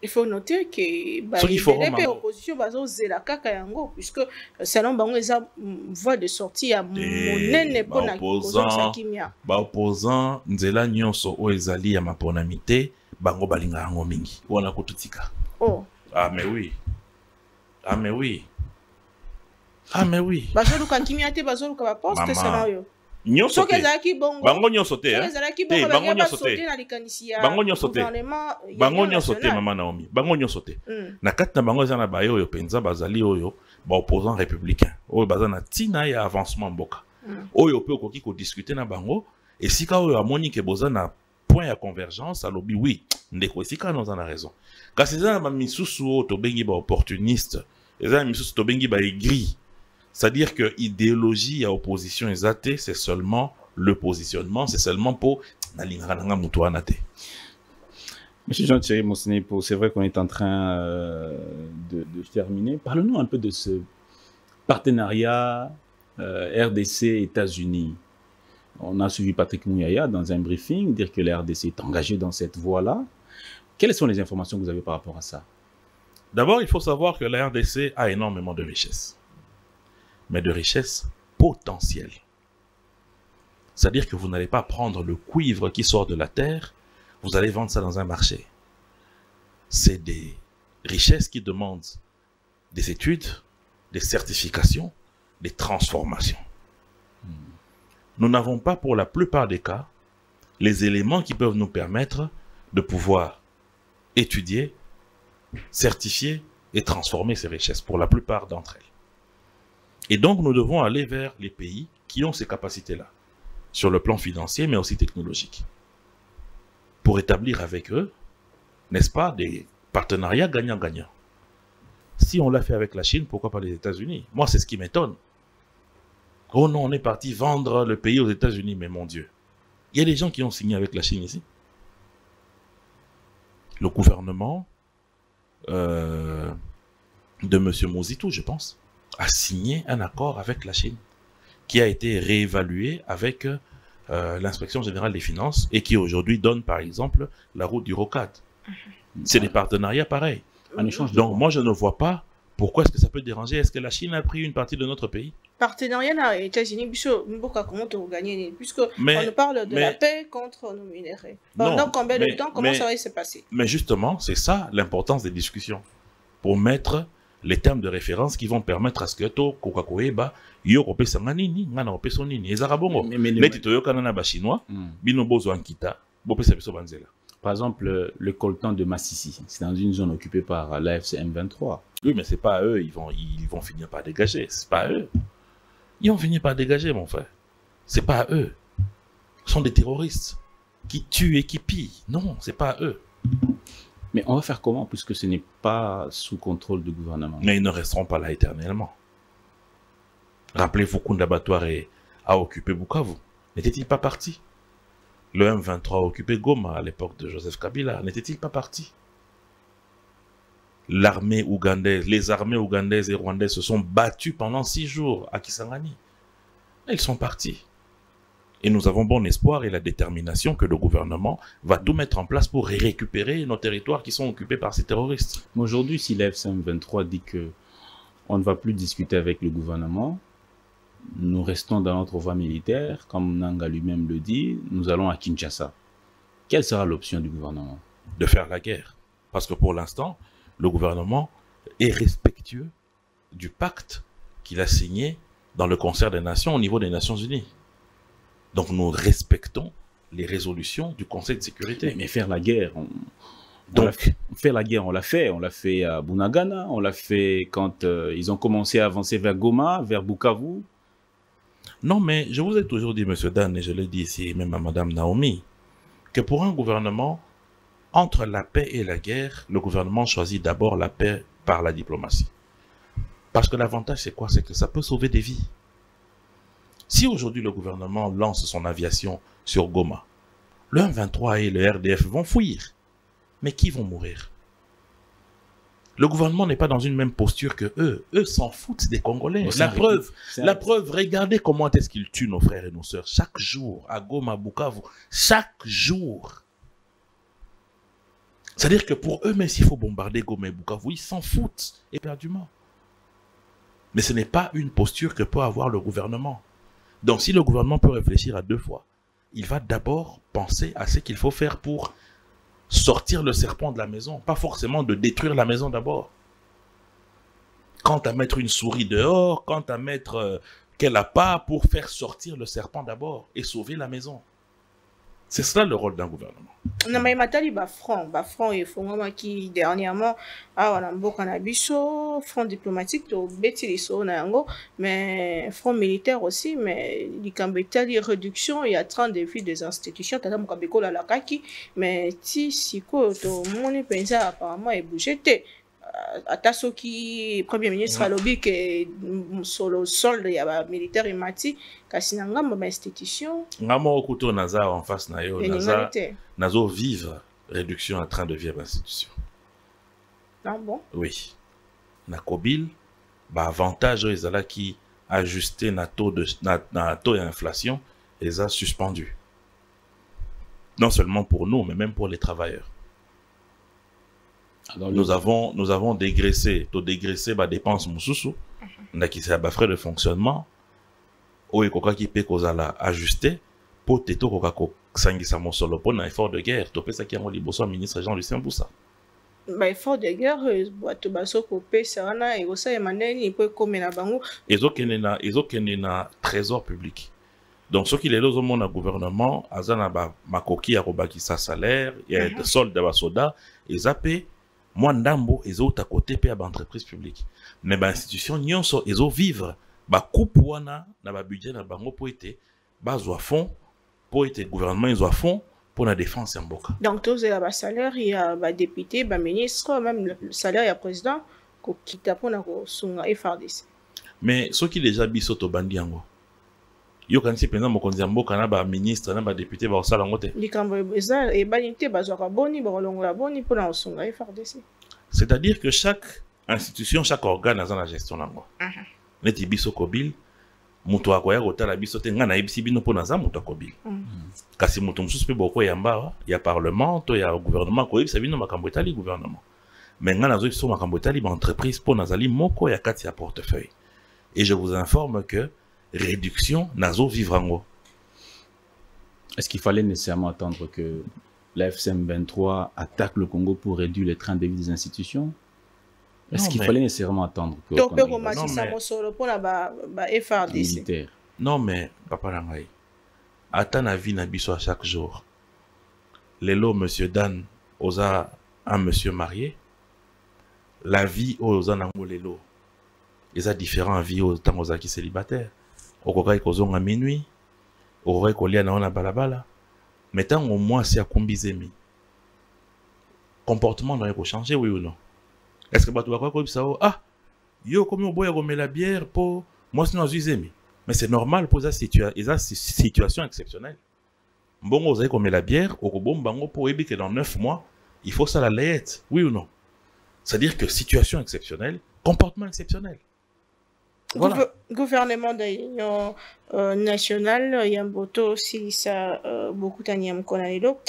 Il faut noter que les oppositions zela kaka yango puisque selon bango eza voie de sortie à monene pona opposant kimia. Ba opposant nzela nyonso o ezali ya maponamité bango balinga yango mingi. Wana kututika. Oh. Ah mais oui. Ah mais oui. Ah mais oui. Bazolu kankimia te bazolu ka poste scenario. Nyonso te. Bango nyonso te. Bango nyonso te. Bango nyonso te. Bango nyonso te mama Naomi. Bango nyonso te. Na kati na bango zana bayo oyo penza bazali oyo ba opposant républicain. Oyo bazana tina ya avancement mboka. Oyo pe okoki ko discuter na bango esika oyo amoni ke bozana point ya convergence alobi oui ndeko esika nous en a raison. Kasi zana ba misusu o to bengi ba opportuniste. Ezana misusu to bengi ba aigri. C'est-à-dire que l'idéologie à opposition exacte, c'est seulement le positionnement, c'est seulement pour Monsieur Jean-Thierry Mossenepo, c'est vrai qu'on est en train de terminer. Parlons-nous un peu de ce partenariat RDC-États-Unis. On a suivi Patrick Mouyaya dans un briefing, dire que la RDC est engagée dans cette voie-là. Quelles sont les informations que vous avez par rapport à ça? D'abord, il faut savoir que la RDC a énormément de richesses. Mais de richesse potentielle. C'est-à-dire que vous n'allez pas prendre le cuivre qui sort de la terre, vous allez vendre ça dans un marché. C'est des richesses qui demandent des études, des certifications, des transformations. Nous n'avons pas, pour la plupart des cas, les éléments qui peuvent nous permettre de pouvoir étudier, certifier et transformer ces richesses, pour la plupart d'entre elles. Et donc, nous devons aller vers les pays qui ont ces capacités-là, sur le plan financier, mais aussi technologique, pour établir avec eux, n'est-ce pas, des partenariats gagnant-gagnant. Si on l'a fait avec la Chine, pourquoi pas les États-Unis? Moi, c'est ce qui m'étonne. Oh non, on est parti vendre le pays aux États-Unis, mais mon Dieu. Il y a des gens qui ont signé avec la Chine ici. Le gouvernement de M. Mozitou, je pense, a signé un accord avec la Chine qui a été réévalué avec l'inspection générale des finances et qui aujourd'hui donne par exemple la route du Rocade. C'est des partenariats pareils. En échange donc moi je ne vois pas pourquoi est-ce que ça peut déranger. Est-ce que la Chine a pris une partie de notre pays? Partenariat aux États-Unis, comment on gagne puisque on parle de la paix contre nos minéraux. Pendant combien de temps, comment ça va se passer? Mais justement, c'est ça l'importance des discussions. Pour mettre les termes de référence qui vont permettre à ce que to Coca-Cola yo kopé sanganini ngana kopé sonini ezara bongo neti toyoka na ba chinois bino bozo ankita bopé biso banzela. Par exemple le coltan de Massissi, c'est dans une zone occupée par l'AFC M23. Oui, mais c'est pas eux, ils vont finir par dégager, c'est pas eux. Ils ont fini par dégager, mon frère. C'est pas à eux. Ce sont des terroristes qui tuent et qui pillent. Non, c'est pas à eux. Mais on va faire comment puisque ce n'est pas sous contrôle du gouvernement? Mais ils ne resteront pas là éternellement. Rappelez-vous qu'Oundabatoire a occupé Bukavu. N'était-il pas parti? Le M23 a occupé Goma à l'époque de Joseph Kabila. N'était-il pas parti? L'armée ougandaise, les armées ougandaises et rwandaises se sont battues pendant 6 jours à Kisangani. Ils sont partis. Et nous avons bon espoir et la détermination que le gouvernement va tout mettre en place pour récupérer nos territoires qui sont occupés par ces terroristes. Aujourd'hui, si la FCM23 dit que on ne va plus discuter avec le gouvernement, nous restons dans notre voie militaire, comme Nanga lui-même le dit, nous allons à Kinshasa. Quelle sera l'option du gouvernement? De faire la guerre. Parce que pour l'instant, le gouvernement est respectueux du pacte qu'il a signé dans le concert des nations au niveau des Nations Unies. Donc nous respectons les résolutions du Conseil de sécurité. Mais faire la guerre, faire la guerre, on l'a fait à Bunagana, on l'a fait quand ils ont commencé à avancer vers Goma, vers Bukavu. Non, mais je vous ai toujours dit, Monsieur Dan, et je l'ai dit ici même à Madame Naomi, que pour un gouvernement, entre la paix et la guerre, le gouvernement choisit d'abord la paix par la diplomatie. Parce que l'avantage, c'est quoi? C'est que ça peut sauver des vies. Si aujourd'hui le gouvernement lance son aviation sur Goma, le M23 et le RDF vont fuir. Mais qui vont mourir? Le gouvernement n'est pas dans une même posture que eux. Eux s'en foutent des Congolais. La preuve, regardez comment est-ce qu'ils tuent nos frères et nos sœurs. Chaque jour, à Goma, Bukavu, chaque jour. C'est-à-dire que pour eux, même s'il faut bombarder Goma et Bukavu, ils s'en foutent éperdument. Mais ce n'est pas une posture que peut avoir le gouvernement. Donc si le gouvernement peut réfléchir à 2 fois, il va d'abord penser à ce qu'il faut faire pour sortir le serpent de la maison. Pas forcément de détruire la maison d'abord. Quant à mettre une souris dehors, quant à mettre qu'elle n'a pas pour faire sortir le serpent d'abord et sauver la maison. C'est cela le rôle d'un gouvernement. Non, mais matali front et fongoma qui dernièrement a on a mboka na biso front diplomatique to beti liso na yango mais front militaire aussi mais likambetali réduction il y a 30 défis des institutions tata mukabeko la kaki mais ti siko to moni pensa apparemment et bougé ata soki premier ministre alobi ke solo solde ya militaire imati kasi na ngambo ba institution ngamo okuto naza en face na yo nazo vivre réduction en train de vivre institution. Ah bon? Oui. Na Kobil ba avantage ezala ki ajusté na taux d'inflation les a suspendus. Non seulement pour nous mais même pour les travailleurs. Nous avons dégraissé ma dépense mususu, on a qui c'est frais de fonctionnement, ou ekoka qui peut kozala ajuster pour teto koka ko sangisa mosolo pour un effort de guerre. To pesa ki yango liboso ministre Jean-Lucien Boussa. Ba effort de guerre bato baso ko pesa wana e kosa emaneni peut komena bango. Ezokende na trésor public. Donc ce qu'il est là au monde gouvernement, azana ba makoki ya kobakisa salaire, il y a des soldes ba soda, ezapé moi ndambo ezo ta côté pe ba entreprise publique mais ba institution nyonso ezo vivre ba coupe wana na ba budget na bango po été ba zo fond po été gouvernement ils zo fond pour la défense en mboka. Donc tous les salaire il y a ba député ba ministre même le salaire ya président ko kita pona ko sunga FRDC. Mais ce qui déjà biso to bandi yango yo kanisi penza mokonzi mboka na ba ministre na ba député ba osala ngote likambo eza e banité bazwaka boni ba longola boni pona osunga FRDC. C'est-à-dire que chaque institution, chaque organe a la gestion nango. Neti biso Kobil mutu akoya kotala biso te nga na yebisi bino pona za mutu Kobil. Kasi mutu mususu pe boko yamba ya parlement to ya gouvernement ko yebisa bino makambo etali gouvernement. Mais nga nazo biso makambo etali ba entreprise pona zali moko ya kati ya portefeuille. Et je vous informe que réduction nazo vivrango. Est-ce qu'il fallait nécessairement attendre que la FCM23 attaque le Congo pour réduire les trains de vie des institutions? Est-ce qu'il fallait nécessairement attendre que FRDC? Non mais papa Rangaï, attends la vie na biso à chaque jour. Lelo monsieur Dan osa un monsieur marié, la vie osa nango lelo. Ils ont différentes vies autant aux qui célibataires. okokai kozonga minuit, okokai kolia na wana balabala, mais tant au moins si akumbizemi. Comportement doit changer, oui ou non? Est-ce que tu vas quoi comme ça? Ah, yo comme on boit la bière pour moi sinon zemi. Mais c'est normal pour ça situation exceptionnelle. Bon, vous avez comme la bière, au bango pour que dans 9 mois, il faut ça la layette, oui ou non? C'est-à-dire que situation exceptionnelle, comportement exceptionnel. Voilà. Gouvernement de l'Union nationale, Yamboto, si ça beaucoup d'aniam konalelo,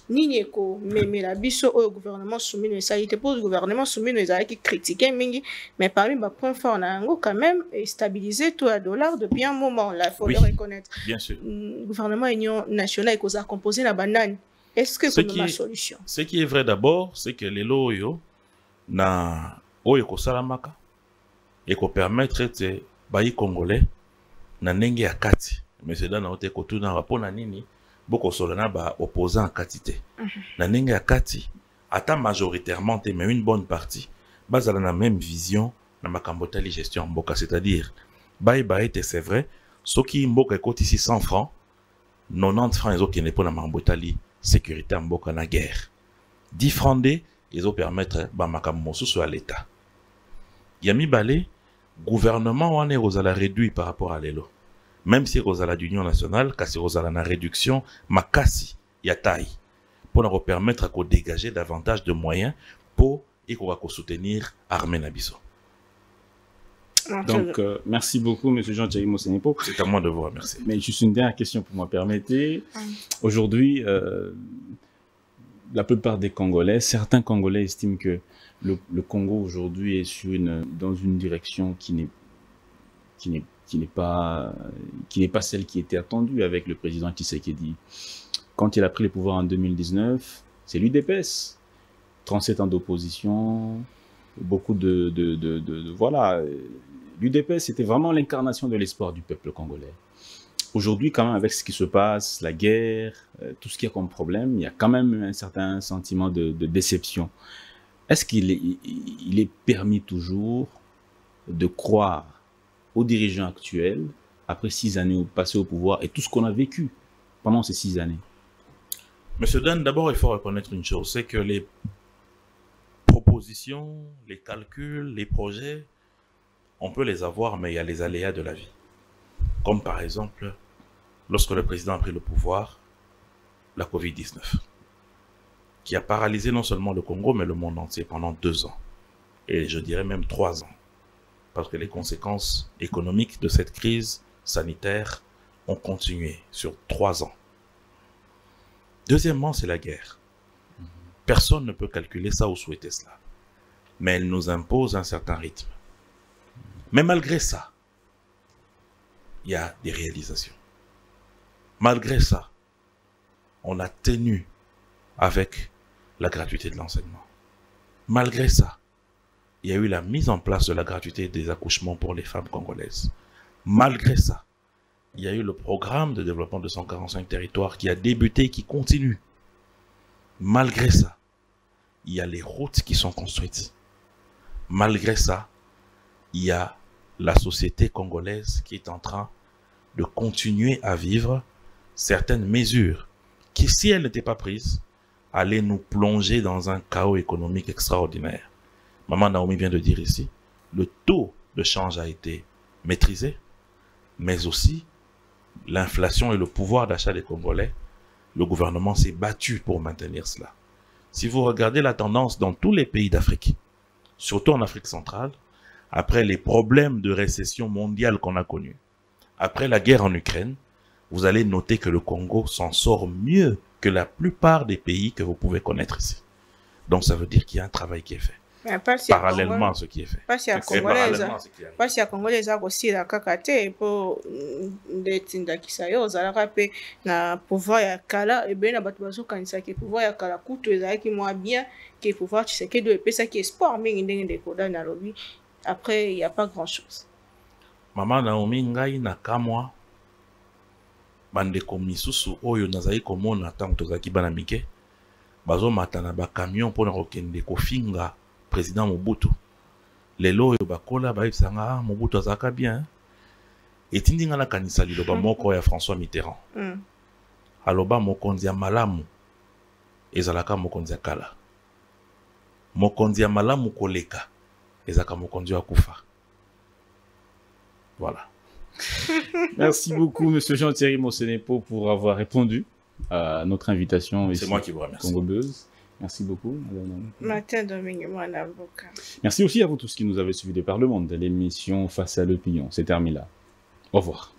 Ninyeko, mais la biso au gouvernement soumis, ça a été pour le gouvernement soumis, nous avons critiqué Mingi, mais parmi les points forts, on a quand même stabilisé tout à dollar depuis un moment, là, il faut le reconnaître. Bien sûr. Le gouvernement de l'Union nationale, il a composé la banane. Est-ce que c'est une solution? Ce qui est vrai d'abord, c'est que les loyo, na oyo salamaka et ko permettre te bayi congolais na ndenge ya kati mais c'est dans ote ko tuna rapona nini boko solana ba opposant quantité na ndenge ya kati ata majoritairement te mais une bonne partie bazala na même vision na makambo tali gestion mboka, c'est-à-dire bayi c'est vrai ce qui mboka coûte ici 100 francs 90 francs ezo kene pour na makambo tali sécurité mboka na guerre 10 francs de ils ont permettre ba makambo mosusu à l'état yami balé gouvernement wane rozala réduit par rapport à l'élo même si rozala d'union nationale kasi rozala na réduction makasi ya taille pour nous permettre à dégager davantage de moyens pour soutenir armée nabiso. Donc merci beaucoup monsieur Jean-Thierry Mosenepo. C'est à moi de vous remercier. Mais juste une dernière question pour moi permettez. Aujourd'hui la plupart des Congolais, certains Congolais estiment que le Congo aujourd'hui est dans une direction qui n'est pas celle qui était attendue avec le président Tshisekedi. Quand il a pris le pouvoir en 2019, c'est l'UDPS. 37 ans d'opposition, beaucoup voilà. L'UDPS, c'était vraiment l'incarnation de l'espoir du peuple congolais. Aujourd'hui, quand même, avec ce qui se passe, la guerre, tout ce qu'il y a comme problème, il y a quand même un certain sentiment de déception. Est-ce qu'il est permis toujours de croire aux dirigeants actuels, après 6 années passées au pouvoir, et tout ce qu'on a vécu pendant ces 6 années? Monsieur Dan, d'abord, il faut reconnaître une chose, c'est que les propositions, les calculs, les projets, on peut les avoir, mais il y a les aléas de la vie. Comme par exemple, lorsque le président a pris le pouvoir, la Covid-19, qui a paralysé non seulement le Congo, mais le monde entier pendant 2 ans. Et je dirais même 3 ans. Parce que les conséquences économiques de cette crise sanitaire ont continué sur 3 ans. Deuxièmement, c'est la guerre. Personne ne peut calculer ça ou souhaiter cela. Mais elle nous impose un certain rythme. Mais malgré ça, il y a des réalisations. Malgré ça, on a tenu avec la gratuité de l'enseignement. Malgré ça, il y a eu la mise en place de la gratuité des accouchements pour les femmes congolaises. Malgré ça, il y a eu le programme de développement de 145 territoires qui a débuté et qui continue. Malgré ça, il y a les routes qui sont construites. Malgré ça, il y a la société congolaise qui est en train de continuer à vivre certaines mesures qui, si elles n'étaient pas prises, allaient nous plonger dans un chaos économique extraordinaire. Maman Naomi vient de dire ici, le taux de change a été maîtrisé, mais aussi l'inflation et le pouvoir d'achat des Congolais, le gouvernement s'est battu pour maintenir cela. Si vous regardez la tendance dans tous les pays d'Afrique, surtout en Afrique centrale, après les problèmes de récession mondiale qu'on a connus, après la guerre en Ukraine, vous allez noter que le Congo s'en sort mieux que la plupart des pays que vous pouvez connaître ici. Donc ça veut dire qu'il y a un travail qui est fait. Parallèlement à ce qui est fait. Pas si à Congolais aussi la kakate pour ndetinda kisayo zalaka pe na pouvoir ya kala et bien na bato bazo kanisa ki pouvoir ya kala kutu ezalaki moins bien que pouvoir tu sais que de pesa qui espoir mingi ndenge de koda na lobby après il y a pas grand chose. Maman Naomi ngai na kamwa bandeko misusu oyo nazali komona tango tozaki bana mike bazo matana ba camion pour na kokende kofinga président Mobutu. Les lois bakola ba ifsanga Mobutu azaka bien. etindi nga nakanisa liloba moko ya François Mitterrand. Aloba mokonzi ya malamu ezalaka mokonzi ya kala. Mokonzi ya malamu koleka ezaka mokonzi ya kufa. Voilà. Merci beaucoup, Monsieur Jean-Thierry Mosenepo, pour avoir répondu à notre invitation. C'est moi qui vous remercie. Congo Buzz. Merci beaucoup, Madame. Merci aussi à vous tous qui nous avez suivis de par le monde de l'émission Face à l'opinion. C'est terminé là. Au revoir.